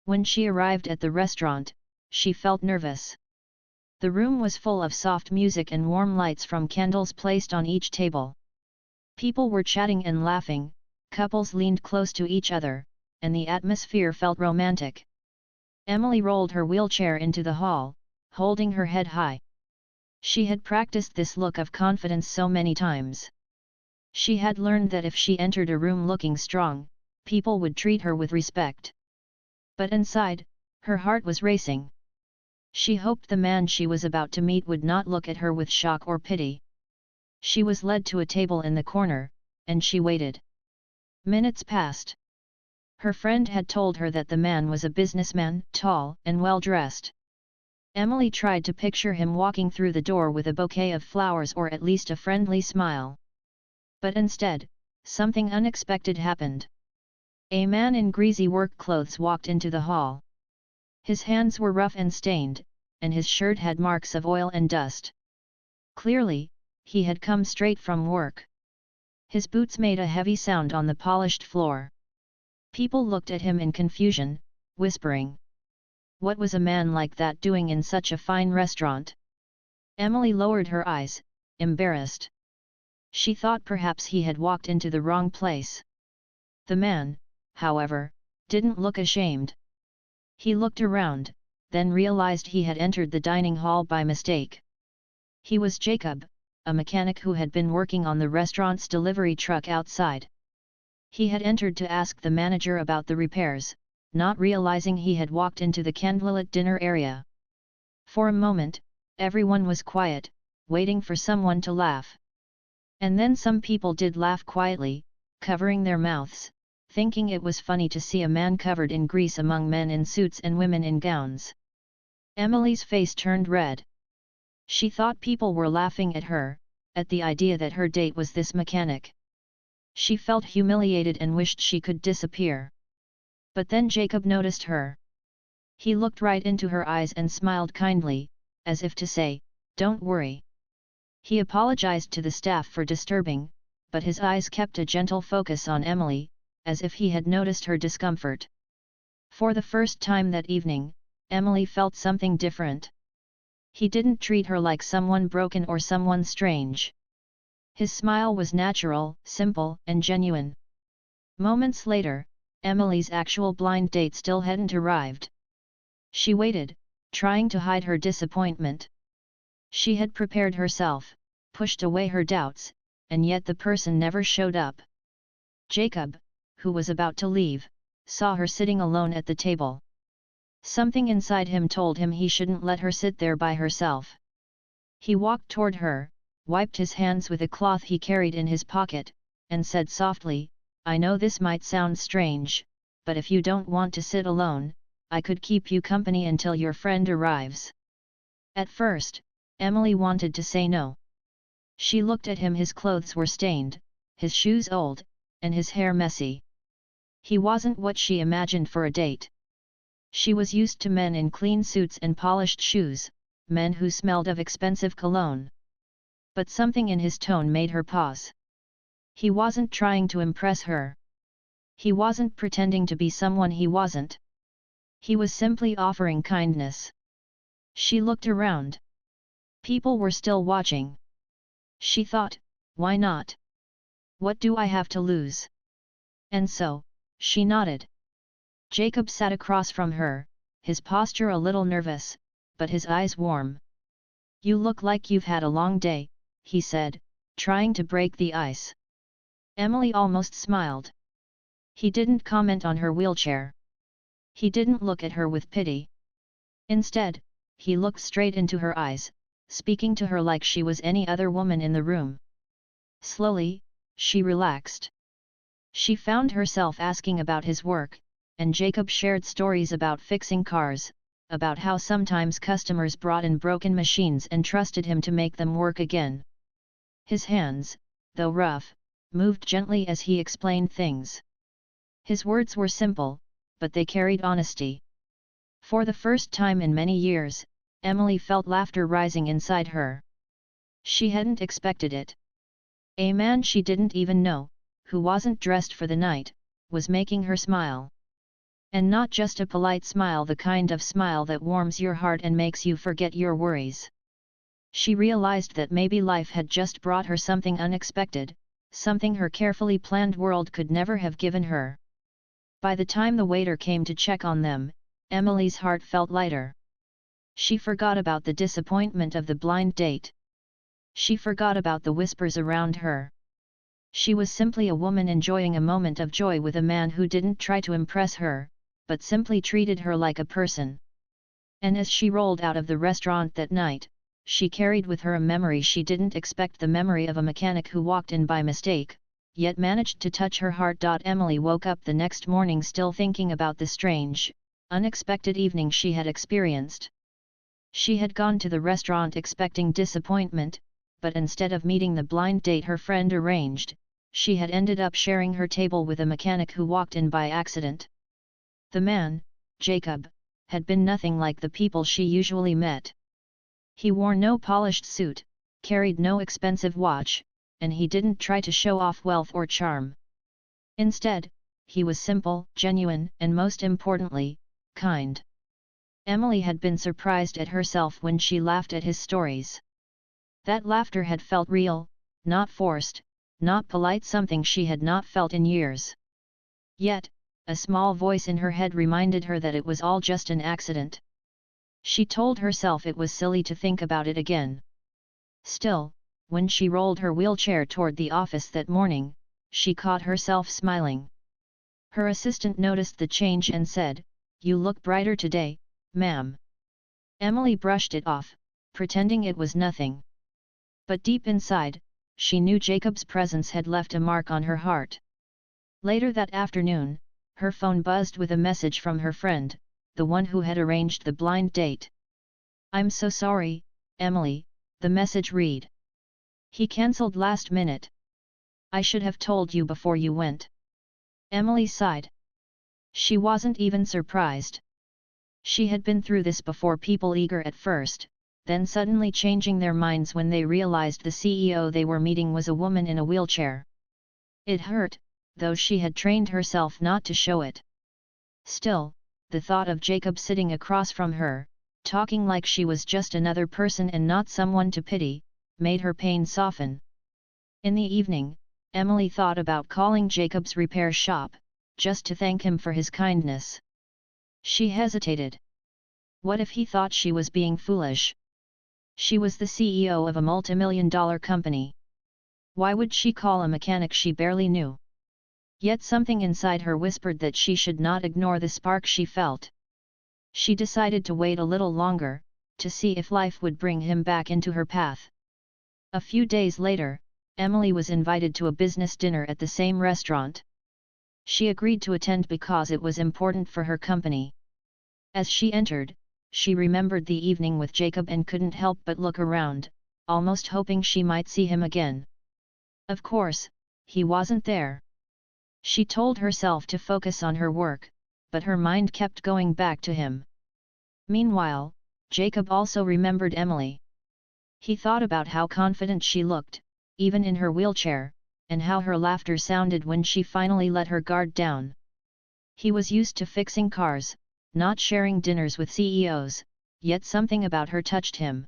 When she arrived at the restaurant, she felt nervous. The room was full of soft music and warm lights from candles placed on each table. People were chatting and laughing, couples leaned close to each other, and the atmosphere felt romantic. Emily rolled her wheelchair into the hall, holding her head high. She had practiced this look of confidence so many times. She had learned that if she entered a room looking strong, people would treat her with respect. But inside, her heart was racing. She hoped the man she was about to meet would not look at her with shock or pity. She was led to a table in the corner, and she waited. Minutes passed. Her friend had told her that the man was a businessman, tall and well-dressed. Emily tried to picture him walking through the door with a bouquet of flowers or at least a friendly smile. But instead, something unexpected happened. A man in greasy work clothes walked into the hall. His hands were rough and stained, and his shirt had marks of oil and dust. Clearly, he had come straight from work. His boots made a heavy sound on the polished floor. People looked at him in confusion, whispering. What was a man like that doing in such a fine restaurant? Emily lowered her eyes, embarrassed. She thought perhaps he had walked into the wrong place. The man, however, didn't look ashamed. He looked around, then realized he had entered the dining hall by mistake. He was Jacob, a mechanic who had been working on the restaurant's delivery truck outside. He had entered to ask the manager about the repairs, not realizing he had walked into the candlelit dinner area. For a moment, everyone was quiet, waiting for someone to laugh. And then some people did laugh quietly, covering their mouths, thinking it was funny to see a man covered in grease among men in suits and women in gowns. Emily's face turned red. She thought people were laughing at her, at the idea that her date was this mechanic. She felt humiliated and wished she could disappear. But then Jacob noticed her. He looked right into her eyes and smiled kindly, as if to say, "Don't worry." He apologized to the staff for disturbing, but his eyes kept a gentle focus on Emily, as if he had noticed her discomfort. For the first time that evening, Emily felt something different. He didn't treat her like someone broken or someone strange. His smile was natural, simple, and genuine. Moments later, Emily's actual blind date still hadn't arrived. She waited, trying to hide her disappointment. She had prepared herself, pushed away her doubts, and yet the person never showed up. Jacob, who was about to leave, saw her sitting alone at the table. Something inside him told him he shouldn't let her sit there by herself. He walked toward her, wiped his hands with a cloth he carried in his pocket, and said softly, "I know this might sound strange, but if you don't want to sit alone, I could keep you company until your friend arrives." At first, Emily wanted to say no. She looked at him. His clothes were stained, his shoes old, and his hair messy. He wasn't what she imagined for a date. She was used to men in clean suits and polished shoes, men who smelled of expensive cologne. But something in his tone made her pause. He wasn't trying to impress her. He wasn't pretending to be someone he wasn't. He was simply offering kindness. She looked around. People were still watching. She thought, why not? What do I have to lose? And so, she nodded. Jacob sat across from her, his posture a little nervous, but his eyes warm. You look like you've had a long day, he said, trying to break the ice. Emily almost smiled. He didn't comment on her wheelchair. He didn't look at her with pity. Instead, he looked straight into her eyes, speaking to her like she was any other woman in the room. Slowly, she relaxed. She found herself asking about his work, and Jacob shared stories about fixing cars, about how sometimes customers brought in broken machines and trusted him to make them work again. His hands, though rough, moved gently as he explained things. His words were simple, but they carried honesty. For the first time in many years, Emily felt laughter rising inside her. She hadn't expected it. A man she didn't even know, who wasn't dressed for the night, was making her smile. And not just a polite smile, the kind of smile that warms your heart and makes you forget your worries. She realized that maybe life had just brought her something unexpected, something her carefully planned world could never have given her. By the time the waiter came to check on them, Emily's heart felt lighter. She forgot about the disappointment of the blind date. She forgot about the whispers around her. She was simply a woman enjoying a moment of joy with a man who didn't try to impress her, but simply treated her like a person. And as she rolled out of the restaurant that night, she carried with her a memory she didn't expect, the memory of a mechanic who walked in by mistake, yet managed to touch her heart. Emily woke up the next morning still thinking about the strange, unexpected evening she had experienced. She had gone to the restaurant expecting disappointment, but instead of meeting the blind date her friend arranged, she had ended up sharing her table with a mechanic who walked in by accident. The man, Jacob, had been nothing like the people she usually met. He wore no polished suit, carried no expensive watch, and he didn't try to show off wealth or charm. Instead, he was simple, genuine, and most importantly, kind. Emily had been surprised at herself when she laughed at his stories. That laughter had felt real, not forced, not polite, something she had not felt in years. Yet, a small voice in her head reminded her that it was all just an accident. She told herself it was silly to think about it again. Still, when she rolled her wheelchair toward the office that morning, she caught herself smiling. Her assistant noticed the change and said, "You look brighter today, ma'am." Emily brushed it off, pretending it was nothing. But deep inside, she knew Jacob's presence had left a mark on her heart. Later that afternoon, her phone buzzed with a message from her friend, the one who had arranged the blind date. "I'm so sorry, Emily," the message read. "He cancelled last minute. I should have told you before you went." Emily sighed. She wasn't even surprised. She had been through this before, people eager at first, then suddenly changing their minds when they realized the CEO they were meeting was a woman in a wheelchair. It hurt, though she had trained herself not to show it. Still, the thought of Jacob sitting across from her, talking like she was just another person and not someone to pity, made her pain soften. In the evening, Emily thought about calling Jacob's repair shop, just to thank him for his kindness. She hesitated. What if he thought she was being foolish? She was the CEO of a multimillion-dollar company. Why would she call a mechanic she barely knew? Yet something inside her whispered that she should not ignore the spark she felt. She decided to wait a little longer, to see if life would bring him back into her path. A few days later, Emily was invited to a business dinner at the same restaurant. She agreed to attend because it was important for her company. As she entered, she remembered the evening with Jacob and couldn't help but look around, almost hoping she might see him again. Of course, he wasn't there. She told herself to focus on her work, but her mind kept going back to him. Meanwhile, Jacob also remembered Emily. He thought about how confident she looked, even in her wheelchair, and how her laughter sounded when she finally let her guard down. He was used to fixing cars, not sharing dinners with CEOs, yet something about her touched him.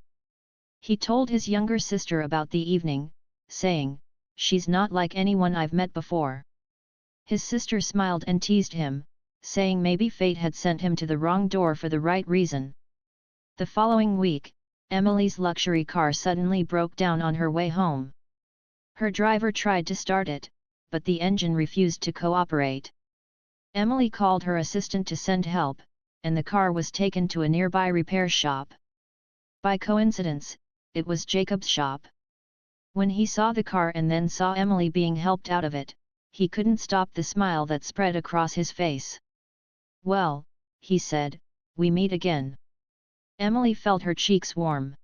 He told his younger sister about the evening, saying, "She's not like anyone I've met before." His sister smiled and teased him, saying maybe fate had sent him to the wrong door for the right reason. The following week, Emily's luxury car suddenly broke down on her way home. Her driver tried to start it, but the engine refused to cooperate. Emily called her assistant to send help, and the car was taken to a nearby repair shop. By coincidence, it was Jacob's shop. When he saw the car and then saw Emily being helped out of it, he couldn't stop the smile that spread across his face. "Well," he said, "we meet again." Emily felt her cheeks warm.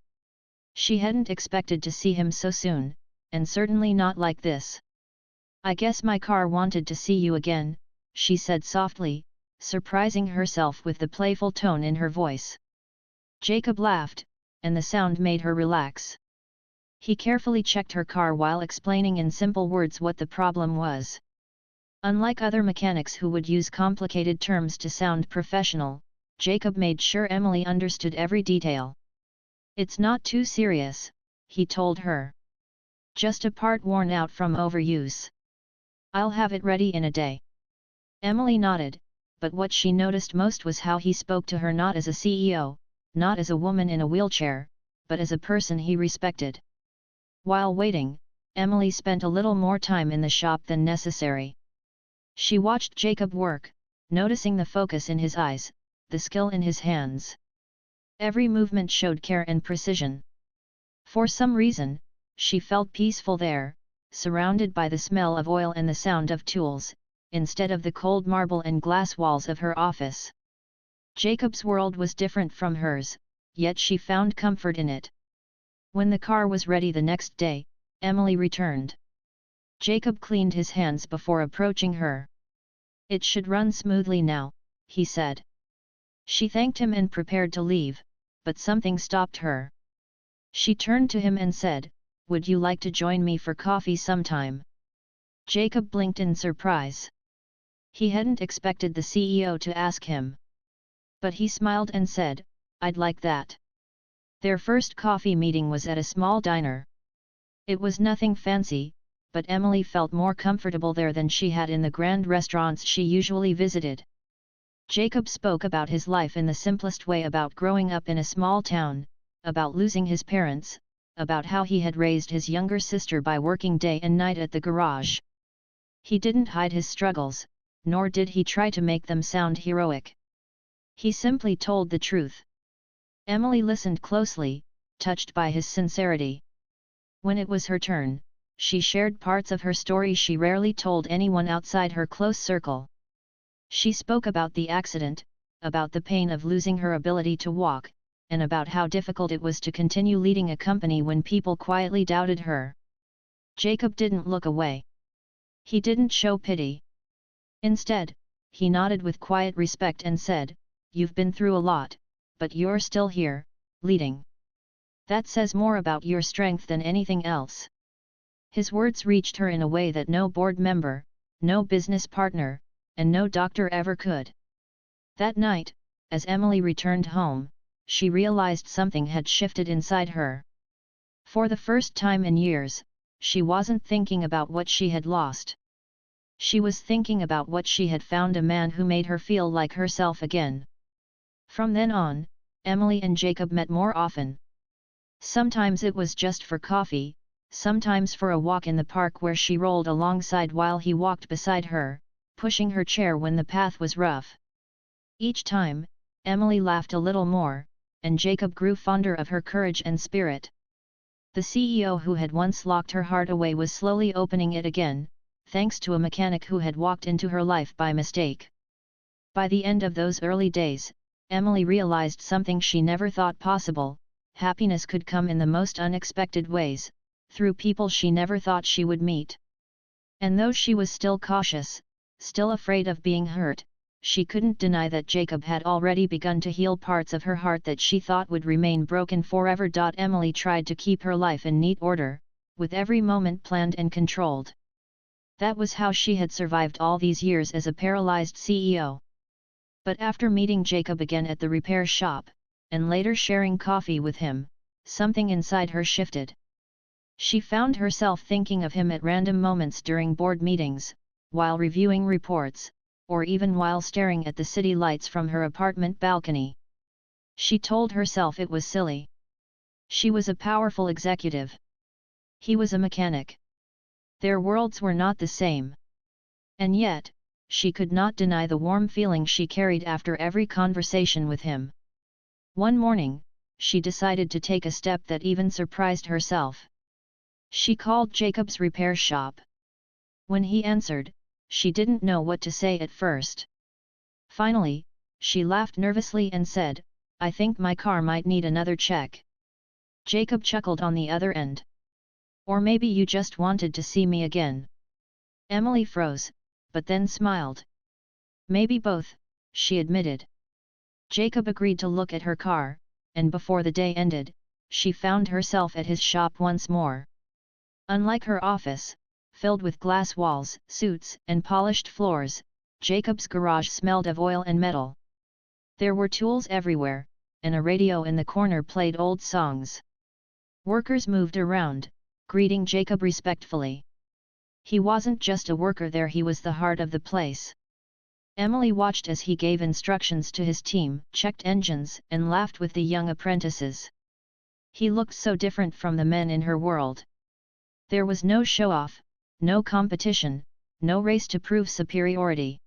She hadn't expected to see him so soon, and certainly not like this. "I guess my car wanted to see you again," she said softly, surprising herself with the playful tone in her voice. Jacob laughed, and the sound made her relax. He carefully checked her car while explaining in simple words what the problem was. Unlike other mechanics who would use complicated terms to sound professional, Jacob made sure Emily understood every detail. "It's not too serious," he told her. "Just a part worn out from overuse. I'll have it ready in a day." Emily nodded, but what she noticed most was how he spoke to her not as a CEO, not as a woman in a wheelchair, but as a person he respected. While waiting, Emily spent a little more time in the shop than necessary. She watched Jacob work, noticing the focus in his eyes, the skill in his hands. Every movement showed care and precision. For some reason, she felt peaceful there, surrounded by the smell of oil and the sound of tools, instead of the cold marble and glass walls of her office. Jacob's world was different from hers, yet she found comfort in it. When the car was ready the next day, Emily returned. Jacob cleaned his hands before approaching her. "It should run smoothly now," he said. She thanked him and prepared to leave, but something stopped her. She turned to him and said, "Would you like to join me for coffee sometime?" Jacob blinked in surprise. He hadn't expected the CEO to ask him. But he smiled and said, "I'd like that." Their first coffee meeting was at a small diner. It was nothing fancy, but Emily felt more comfortable there than she had in the grand restaurants she usually visited. Jacob spoke about his life in the simplest way, about growing up in a small town, about losing his parents, about how he had raised his younger sister by working day and night at the garage. He didn't hide his struggles, nor did he try to make them sound heroic. He simply told the truth. Emily listened closely, touched by his sincerity. When it was her turn, she shared parts of her story she rarely told anyone outside her close circle. She spoke about the accident, about the pain of losing her ability to walk, and about how difficult it was to continue leading a company when people quietly doubted her. Jacob didn't look away. He didn't show pity. Instead, he nodded with quiet respect and said, "You've been through a lot, but you're still here, leading. That says more about your strength than anything else." His words reached her in a way that no board member, no business partner, and no doctor ever could. That night, as Emily returned home, she realized something had shifted inside her. For the first time in years, she wasn't thinking about what she had lost. She was thinking about what she had found: a man who made her feel like herself again. From then on, Emily and Jacob met more often. Sometimes it was just for coffee, sometimes for a walk in the park where she rolled alongside while he walked beside her, pushing her chair when the path was rough. Each time, Emily laughed a little more, and Jacob grew fonder of her courage and spirit. The CEO who had once locked her heart away was slowly opening it again, thanks to a mechanic who had walked into her life by mistake. By the end of those early days, Emily realized something she never thought possible: happiness could come in the most unexpected ways, through people she never thought she would meet. And though she was still cautious, still afraid of being hurt, she couldn't deny that Jacob had already begun to heal parts of her heart that she thought would remain broken forever. Emily tried to keep her life in neat order, with every moment planned and controlled. That was how she had survived all these years as a paralyzed CEO. But after meeting Jacob again at the repair shop, and later sharing coffee with him, something inside her shifted. She found herself thinking of him at random moments during board meetings, while reviewing reports, or even while staring at the city lights from her apartment balcony. She told herself it was silly. She was a powerful executive. He was a mechanic. Their worlds were not the same. And yet, she could not deny the warm feeling she carried after every conversation with him. One morning, she decided to take a step that even surprised herself. She called Jacob's repair shop. When he answered, she didn't know what to say at first. Finally, she laughed nervously and said, "I think my car might need another check." Jacob chuckled on the other end. "Or maybe you just wanted to see me again." Emily froze, but then smiled. "Maybe both," she admitted. Jacob agreed to look at her car, and before the day ended, she found herself at his shop once more. Unlike her office, filled with glass walls, suits, and polished floors, Jacob's garage smelled of oil and metal. There were tools everywhere, and a radio in the corner played old songs. Workers moved around, greeting Jacob respectfully. He wasn't just a worker there, he was the heart of the place. Emily watched as he gave instructions to his team, checked engines, and laughed with the young apprentices. He looked so different from the men in her world. There was no show-off, no competition, no race to prove superiority.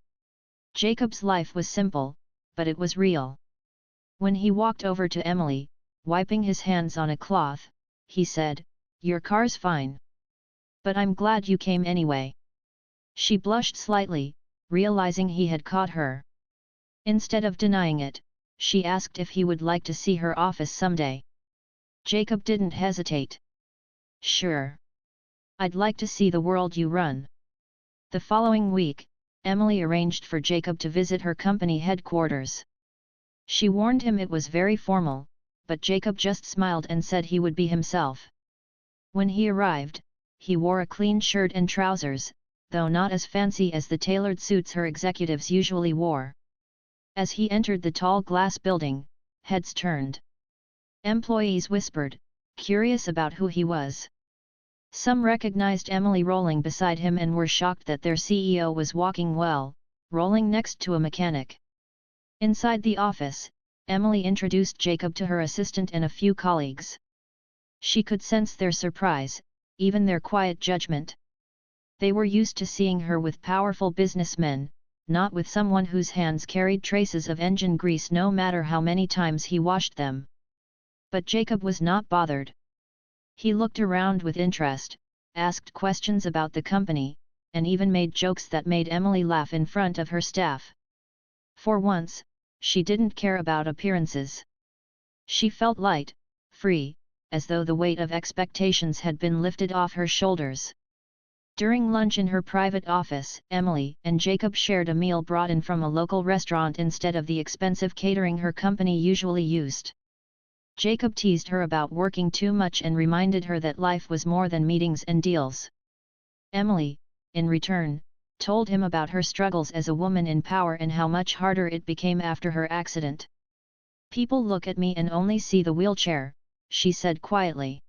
Jacob's life was simple, but it was real. When he walked over to Emily, wiping his hands on a cloth, he said, "Your car's fine. But I'm glad you came anyway." She blushed slightly, realizing he had caught her. Instead of denying it, she asked if he would like to see her office someday. Jacob didn't hesitate. "Sure. I'd like to see the world you run." The following week, Emily arranged for Jacob to visit her company headquarters. She warned him it was very formal, but Jacob just smiled and said he would be himself. When he arrived, he wore a clean shirt and trousers, though not as fancy as the tailored suits her executives usually wore. As he entered the tall glass building, heads turned. Employees whispered, curious about who he was. Some recognized Emily rolling beside him and were shocked that their CEO was walking well, rolling next to a mechanic. Inside the office, Emily introduced Jacob to her assistant and a few colleagues. She could sense their surprise, even their quiet judgment. They were used to seeing her with powerful businessmen, not with someone whose hands carried traces of engine grease no matter how many times he washed them. But Jacob was not bothered. He looked around with interest, asked questions about the company, and even made jokes that made Emily laugh in front of her staff. For once, she didn't care about appearances. She felt light, free, as though the weight of expectations had been lifted off her shoulders. During lunch in her private office, Emily and Jacob shared a meal brought in from a local restaurant instead of the expensive catering her company usually used. Jacob teased her about working too much and reminded her that life was more than meetings and deals. Emily, in return, told him about her struggles as a woman in power and how much harder it became after her accident. "People look at me and only see the wheelchair," she said quietly.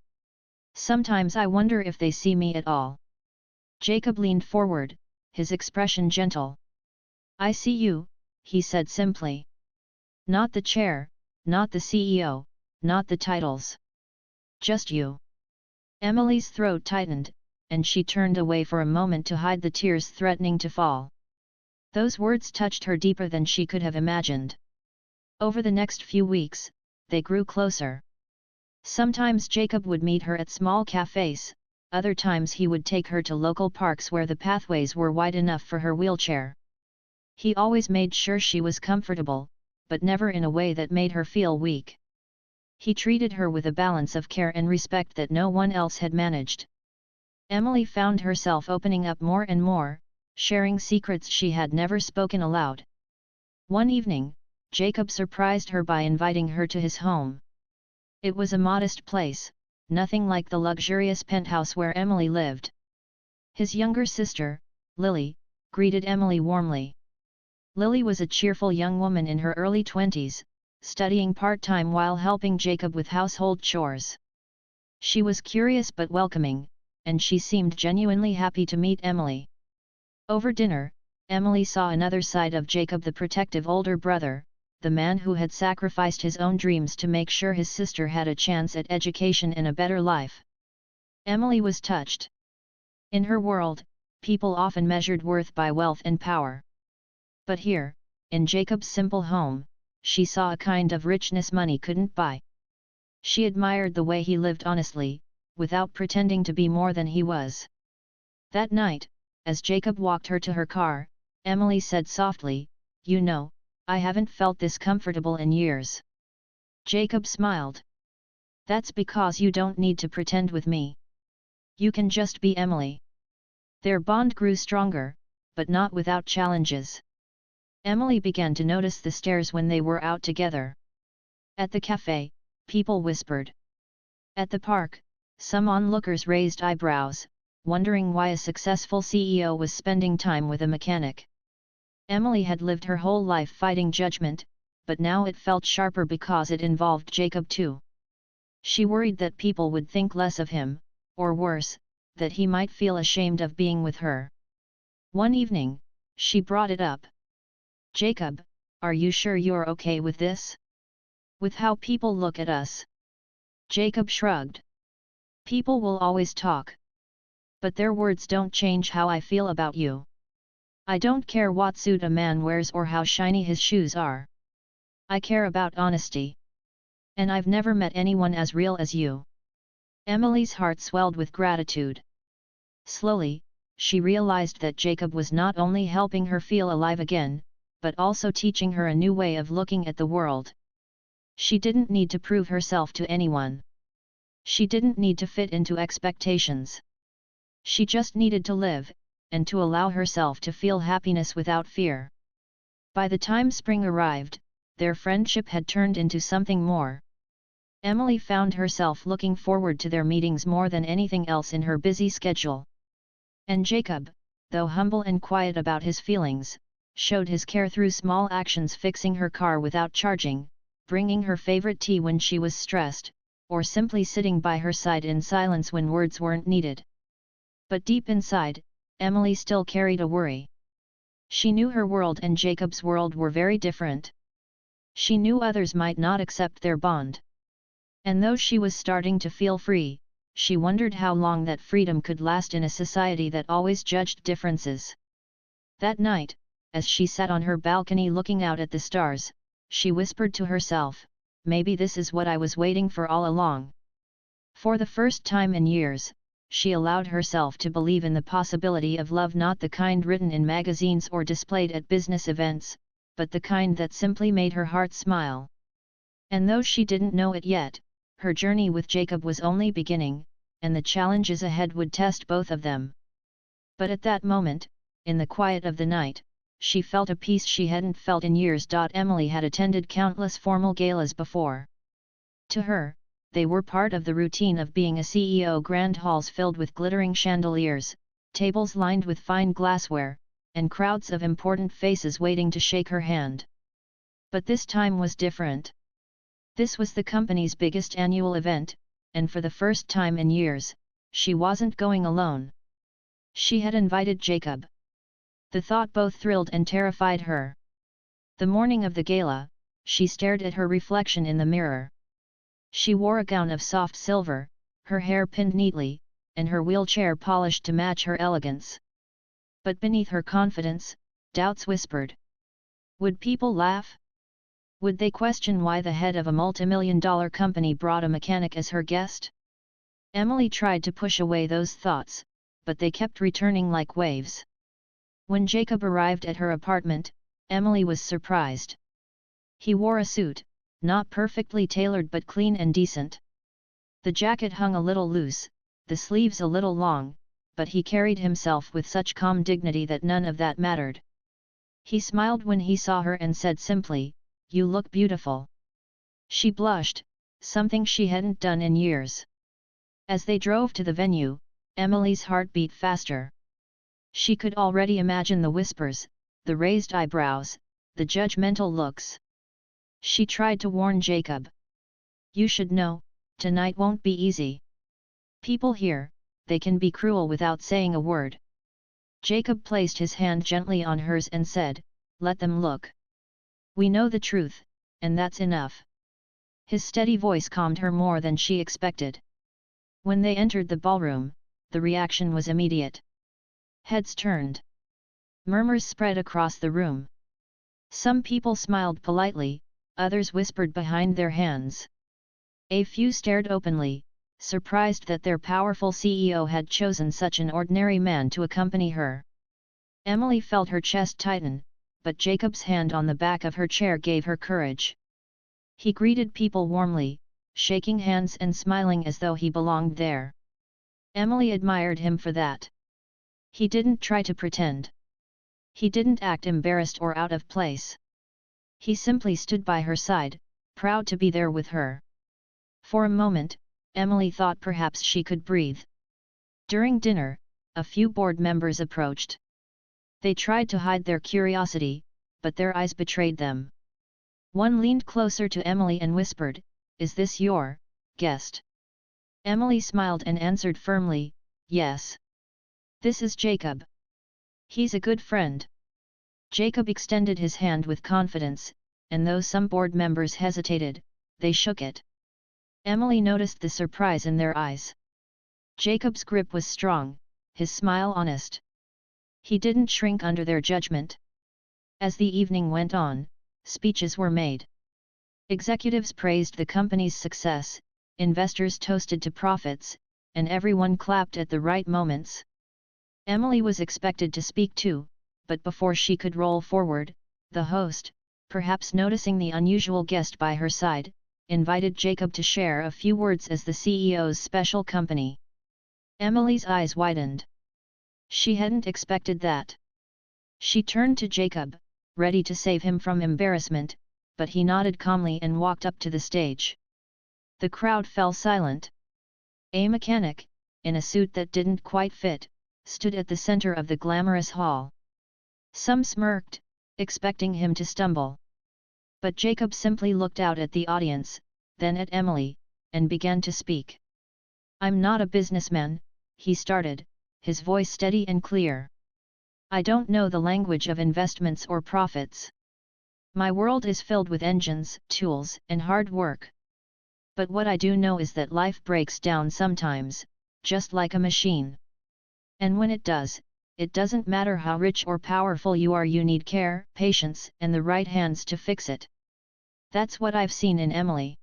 "Sometimes I wonder if they see me at all." Jacob leaned forward, his expression gentle. "I see you," he said simply. "Not the chair, not the CEO, not the titles. Just you." Emily's throat tightened, and she turned away for a moment to hide the tears threatening to fall. Those words touched her deeper than she could have imagined. Over the next few weeks, they grew closer. Sometimes Jacob would meet her at small cafes, other times he would take her to local parks where the pathways were wide enough for her wheelchair. He always made sure she was comfortable, but never in a way that made her feel weak. He treated her with a balance of care and respect that no one else had managed. Emily found herself opening up more and more, sharing secrets she had never spoken aloud. One evening, Jacob surprised her by inviting her to his home. It was a modest place, nothing like the luxurious penthouse where Emily lived. His younger sister, Lily, greeted Emily warmly. Lily was a cheerful young woman in her early 20s, studying part-time while helping Jacob with household chores. She was curious but welcoming, and she seemed genuinely happy to meet Emily. Over dinner, Emily saw another side of Jacob, the protective older brother, the man who had sacrificed his own dreams to make sure his sister had a chance at education and a better life. Emily was touched. In her world, people often measured worth by wealth and power. But here, in Jacob's simple home, she saw a kind of richness money couldn't buy. She admired the way he lived honestly, without pretending to be more than he was. That night, as Jacob walked her to her car, Emily said softly, "You know, I haven't felt this comfortable in years." Jacob smiled. "That's because you don't need to pretend with me. You can just be Emily." Their bond grew stronger, but not without challenges. Emily began to notice the stares when they were out together. At the cafe, people whispered. At the park, some onlookers raised eyebrows, wondering why a successful CEO was spending time with a mechanic. Emily had lived her whole life fighting judgment, but now it felt sharper because it involved Jacob too. She worried that people would think less of him, or worse, that he might feel ashamed of being with her. One evening, she brought it up. "Jacob, are you sure you're okay with this? With how people look at us?" Jacob shrugged. "People will always talk. But their words don't change how I feel about you. I don't care what suit a man wears or how shiny his shoes are. I care about honesty. And I've never met anyone as real as you." Emily's heart swelled with gratitude. Slowly, she realized that Jacob was not only helping her feel alive again, but also teaching her a new way of looking at the world. She didn't need to prove herself to anyone. She didn't need to fit into expectations. She just needed to live, and to allow herself to feel happiness without fear. By the time spring arrived, their friendship had turned into something more. Emily found herself looking forward to their meetings more than anything else in her busy schedule. And Jacob, though humble and quiet about his feelings, showed his care through small actions, fixing her car without charging, bringing her favorite tea when she was stressed, or simply sitting by her side in silence when words weren't needed. But deep inside, Emily still carried a worry. She knew her world and Jacob's world were very different. She knew others might not accept their bond. And though she was starting to feel free, she wondered how long that freedom could last in a society that always judged differences. That night, as she sat on her balcony looking out at the stars, she whispered to herself, "Maybe this is what I was waiting for all along." For the first time in years, she allowed herself to believe in the possibility of love, not the kind written in magazines or displayed at business events, but the kind that simply made her heart smile. And though she didn't know it yet, her journey with Jacob was only beginning, and the challenges ahead would test both of them. But at that moment, in the quiet of the night, she felt a peace she hadn't felt in years. Emily had attended countless formal galas before. To her, they were part of the routine of being a CEO. Grand halls filled with glittering chandeliers, tables lined with fine glassware, and crowds of important faces waiting to shake her hand. But this time was different. This was the company's biggest annual event, and for the first time in years, she wasn't going alone. She had invited Jacob. The thought both thrilled and terrified her. The morning of the gala, she stared at her reflection in the mirror. She wore a gown of soft silver, her hair pinned neatly, and her wheelchair polished to match her elegance. But beneath her confidence, doubts whispered. Would people laugh? Would they question why the head of a multimillion-dollar company brought a mechanic as her guest? Emily tried to push away those thoughts, but they kept returning like waves. When Jacob arrived at her apartment, Emily was surprised. He wore a suit, not perfectly tailored but clean and decent. The jacket hung a little loose, the sleeves a little long, but he carried himself with such calm dignity that none of that mattered. He smiled when he saw her and said simply, "You look beautiful." She blushed, something she hadn't done in years. As they drove to the venue, Emily's heart beat faster. She could already imagine the whispers, the raised eyebrows, the judgmental looks. She tried to warn Jacob. "You should know, tonight won't be easy. People here, they can be cruel without saying a word." Jacob placed his hand gently on hers and said, "Let them look. We know the truth, and that's enough." His steady voice calmed her more than she expected. When they entered the ballroom, the reaction was immediate. Heads turned. Murmurs spread across the room. Some people smiled politely, others whispered behind their hands. A few stared openly, surprised that their powerful CEO had chosen such an ordinary man to accompany her. Emily felt her chest tighten, but Jacob's hand on the back of her chair gave her courage. He greeted people warmly, shaking hands and smiling as though he belonged there. Emily admired him for that. He didn't try to pretend. He didn't act embarrassed or out of place. He simply stood by her side, proud to be there with her. For a moment, Emily thought perhaps she could breathe. During dinner, a few board members approached. They tried to hide their curiosity, but their eyes betrayed them. One leaned closer to Emily and whispered, "Is this your guest?" Emily smiled and answered firmly, "Yes. This is Jacob. He's a good friend." Jacob extended his hand with confidence, and though some board members hesitated, they shook it. Emily noticed the surprise in their eyes. Jacob's grip was strong, his smile honest. He didn't shrink under their judgment. As the evening went on, speeches were made. Executives praised the company's success, investors toasted to profits, and everyone clapped at the right moments. Emily was expected to speak too, but before she could roll forward, the host, perhaps noticing the unusual guest by her side, invited Jacob to share a few words as the CEO's special company. Emily's eyes widened. She hadn't expected that. She turned to Jacob, ready to save him from embarrassment, but he nodded calmly and walked up to the stage. The crowd fell silent. A mechanic, in a suit that didn't quite fit, stood at the center of the glamorous hall. Some smirked, expecting him to stumble. But Jacob simply looked out at the audience, then at Emily, and began to speak. "I'm not a businessman," he started, his voice steady and clear. "I don't know the language of investments or profits. My world is filled with engines, tools, and hard work. But what I do know is that life breaks down sometimes, just like a machine. And when it does, it doesn't matter how rich or powerful you are, you need care, patience, and the right hands to fix it. That's what I've seen in Emily.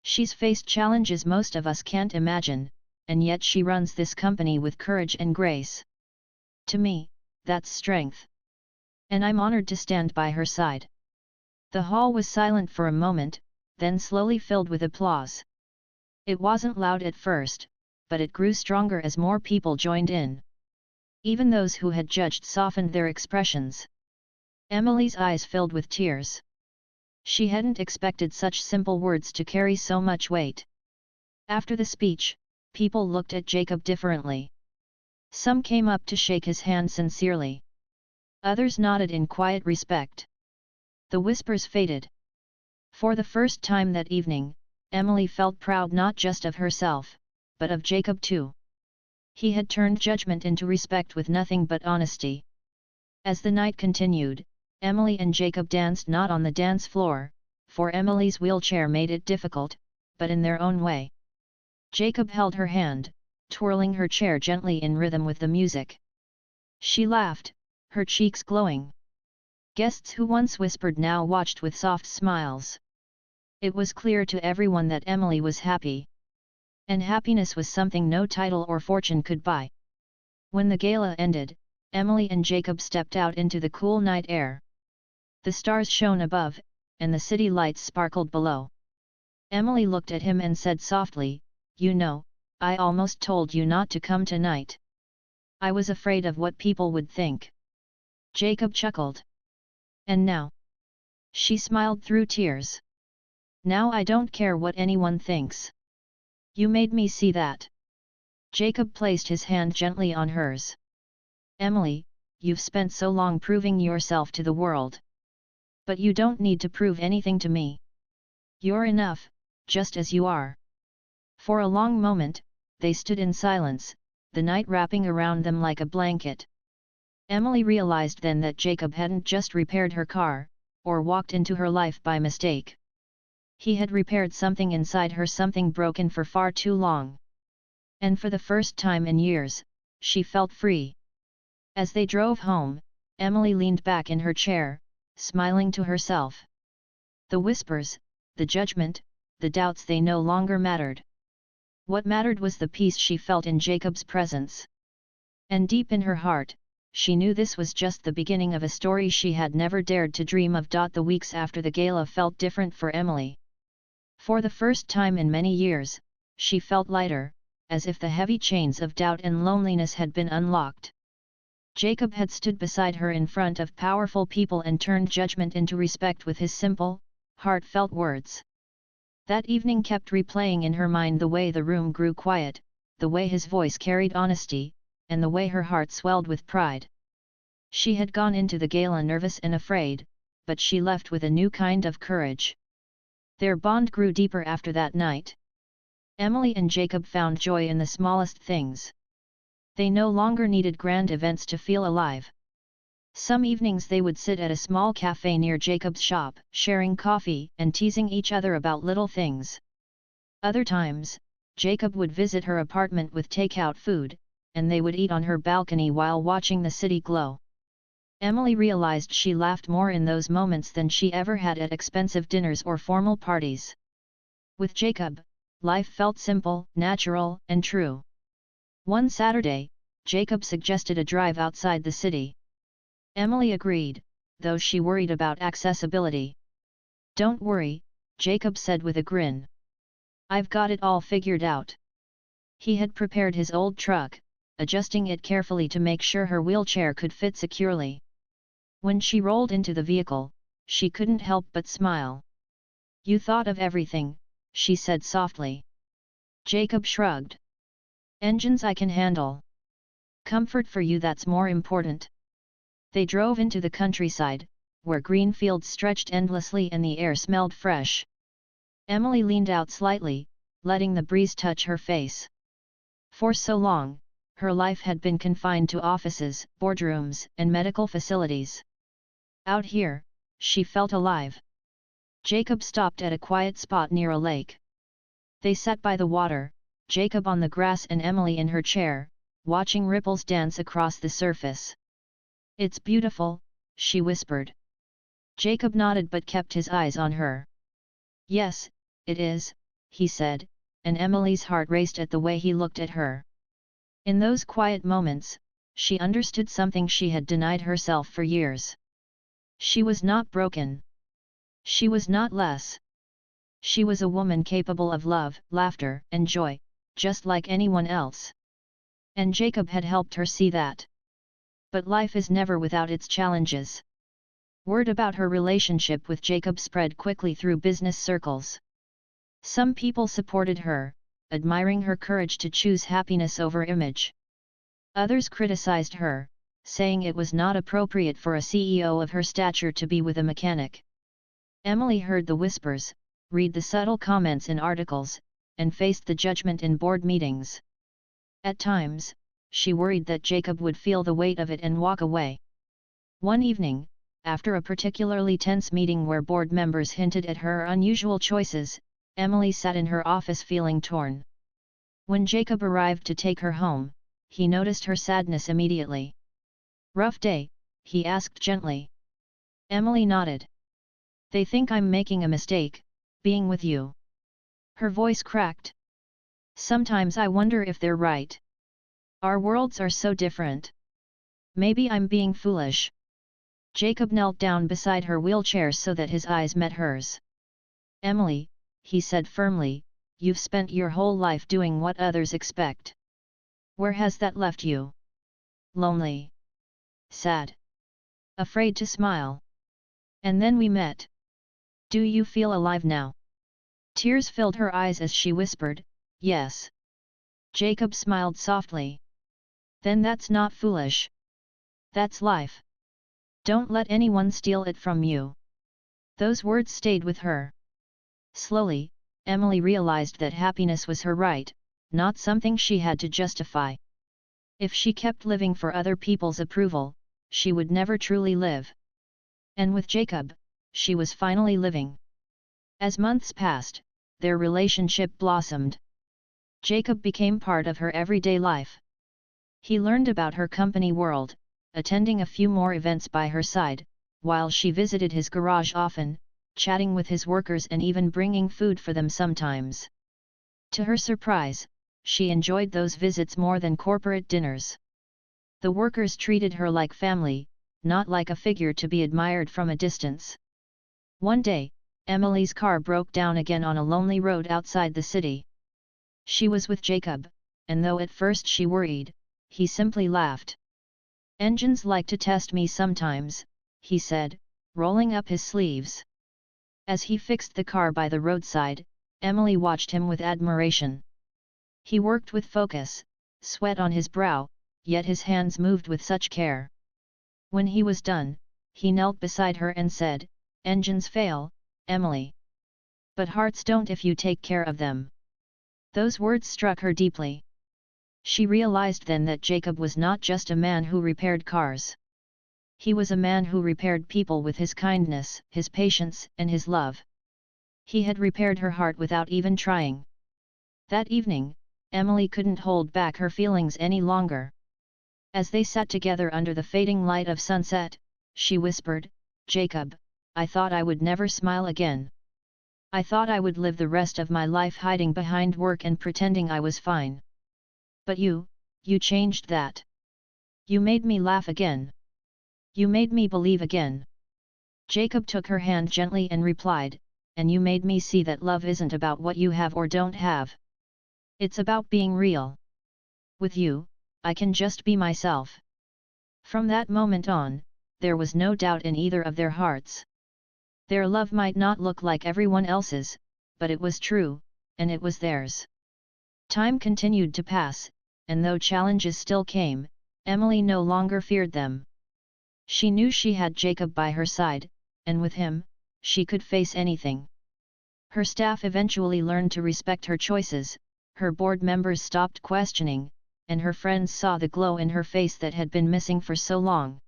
She's faced challenges most of us can't imagine, and yet she runs this company with courage and grace. To me, that's strength. And I'm honored to stand by her side." The hall was silent for a moment, then slowly filled with applause. It wasn't loud at first, but it grew stronger as more people joined in. Even those who had judged softened their expressions. Emily's eyes filled with tears. She hadn't expected such simple words to carry so much weight. After the speech, people looked at Jacob differently. Some came up to shake his hand sincerely. Others nodded in quiet respect. The whispers faded. For the first time that evening, Emily felt proud not just of herself, but of Jacob too. He had turned judgment into respect with nothing but honesty. As the night continued, Emily and Jacob danced not on the dance floor, for Emily's wheelchair made it difficult, but in their own way. Jacob held her hand, twirling her chair gently in rhythm with the music. She laughed, her cheeks glowing. Guests who once whispered now watched with soft smiles. It was clear to everyone that Emily was happy. And happiness was something no title or fortune could buy. When the gala ended, Emily and Jacob stepped out into the cool night air. The stars shone above, and the city lights sparkled below. Emily looked at him and said softly, "You know, I almost told you not to come tonight. I was afraid of what people would think." Jacob chuckled. And now? She smiled through tears. Now I don't care what anyone thinks. You made me see that. Jacob placed his hand gently on hers. Emily, you've spent so long proving yourself to the world. But you don't need to prove anything to me. You're enough, just as you are. For a long moment, they stood in silence, the night wrapping around them like a blanket. Emily realized then that Jacob hadn't just repaired her car, or walked into her life by mistake. He had repaired something inside her, something broken for far too long. And for the first time in years, she felt free. As they drove home, Emily leaned back in her chair, smiling to herself. The whispers, the judgment, the doubts, they no longer mattered. What mattered was the peace she felt in Jacob's presence. And deep in her heart, she knew this was just the beginning of a story she had never dared to dream of. The weeks after the gala felt different for Emily. For the first time in many years, she felt lighter, as if the heavy chains of doubt and loneliness had been unlocked. Jacob had stood beside her in front of powerful people and turned judgment into respect with his simple, heartfelt words. That evening kept replaying in her mind, the way the room grew quiet, the way his voice carried honesty, and the way her heart swelled with pride. She had gone into the gala nervous and afraid, but she left with a new kind of courage. Their bond grew deeper after that night. Emily and Jacob found joy in the smallest things. They no longer needed grand events to feel alive. Some evenings they would sit at a small cafe near Jacob's shop, sharing coffee and teasing each other about little things. Other times, Jacob would visit her apartment with takeout food, and they would eat on her balcony while watching the city glow. Emily realized she laughed more in those moments than she ever had at expensive dinners or formal parties. With Jacob, life felt simple, natural, and true. One Saturday, Jacob suggested a drive outside the city. Emily agreed, though she worried about accessibility. "Don't worry," Jacob said with a grin. "I've got it all figured out." He had prepared his old truck, adjusting it carefully to make sure her wheelchair could fit securely. When she rolled into the vehicle, she couldn't help but smile. "You thought of everything," she said softly. Jacob shrugged. "Engines I can handle. Comfort for you, that's more important." They drove into the countryside, where green fields stretched endlessly and the air smelled fresh. Emily leaned out slightly, letting the breeze touch her face. For so long, her life had been confined to offices, boardrooms, and medical facilities. Out here, she felt alive. Jacob stopped at a quiet spot near a lake. They sat by the water, Jacob on the grass and Emily in her chair, watching ripples dance across the surface. "It's beautiful," she whispered. Jacob nodded but kept his eyes on her. "Yes, it is," he said, and Emily's heart raced at the way he looked at her. In those quiet moments, she understood something she had denied herself for years. She was not broken. She was not less. She was a woman capable of love, laughter, and joy, just like anyone else. And Jacob had helped her see that. But life is never without its challenges. Word about her relationship with Jacob spread quickly through business circles. Some people supported her, admiring her courage to choose happiness over image. Others criticized her, saying it was not appropriate for a CEO of her stature to be with a mechanic. Emily heard the whispers, read the subtle comments in articles, and faced the judgment in board meetings. At times, she worried that Jacob would feel the weight of it and walk away. One evening, after a particularly tense meeting where board members hinted at her unusual choices, Emily sat in her office feeling torn. When Jacob arrived to take her home, he noticed her sadness immediately. "Rough day?" he asked gently. Emily nodded. "They think I'm making a mistake, being with you." Her voice cracked. "Sometimes I wonder if they're right. Our worlds are so different. Maybe I'm being foolish." Jacob knelt down beside her wheelchair so that his eyes met hers. "Emily," he said firmly, "you've spent your whole life doing what others expect. Where has that left you? Lonely? Sad? Afraid to smile?" And then we met. Do you feel alive now? Tears filled her eyes as she whispered, yes. Jacob smiled softly. Then that's not foolish. That's life. Don't let anyone steal it from you. Those words stayed with her. Slowly, Emily realized that happiness was her right, not something she had to justify. If she kept living for other people's approval, she would never truly live. And with Jacob, she was finally living. As months passed, their relationship blossomed. Jacob became part of her everyday life. He learned about her company world, attending a few more events by her side, while she visited his garage often, chatting with his workers and even bringing food for them sometimes. To her surprise, she enjoyed those visits more than corporate dinners. The workers treated her like family, not like a figure to be admired from a distance. One day, Emily's car broke down again on a lonely road outside the city. She was with Jacob, and though at first she worried, he simply laughed. "Engines like to test me sometimes," he said, rolling up his sleeves. As he fixed the car by the roadside, Emily watched him with admiration. He worked with focus, sweat on his brow, yet his hands moved with such care. When he was done, he knelt beside her and said, "Engines fail, Emily. But hearts don't if you take care of them." Those words struck her deeply. She realized then that Jacob was not just a man who repaired cars. He was a man who repaired people with his kindness, his patience, and his love. He had repaired her heart without even trying. That evening, Emily couldn't hold back her feelings any longer. As they sat together under the fading light of sunset, she whispered, "Jacob, I thought I would never smile again. I thought I would live the rest of my life hiding behind work and pretending I was fine. But you changed that. You made me laugh again. You made me believe again." Jacob took her hand gently and replied, "And you made me see that love isn't about what you have or don't have. It's about being real. With you, I can just be myself." From that moment on, there was no doubt in either of their hearts. Their love might not look like everyone else's, but it was true, and it was theirs. Time continued to pass, and though challenges still came, Emily no longer feared them. She knew she had Jacob by her side, and with him, she could face anything. Her staff eventually learned to respect her choices, her board members stopped questioning, and her friends saw the glow in her face that had been missing for so long.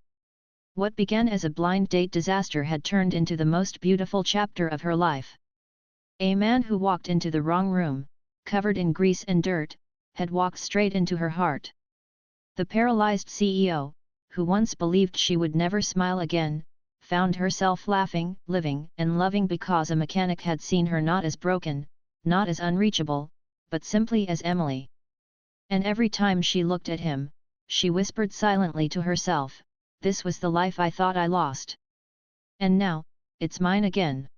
What began as a blind date disaster had turned into the most beautiful chapter of her life. A man who walked into the wrong room, covered in grease and dirt, had walked straight into her heart. The paralyzed CEO, who once believed she would never smile again, found herself laughing, living, and loving because a mechanic had seen her not as broken, not as unreachable, but simply as Emily. And every time she looked at him, she whispered silently to herself, "This was the life I thought I lost. And now, it's mine again."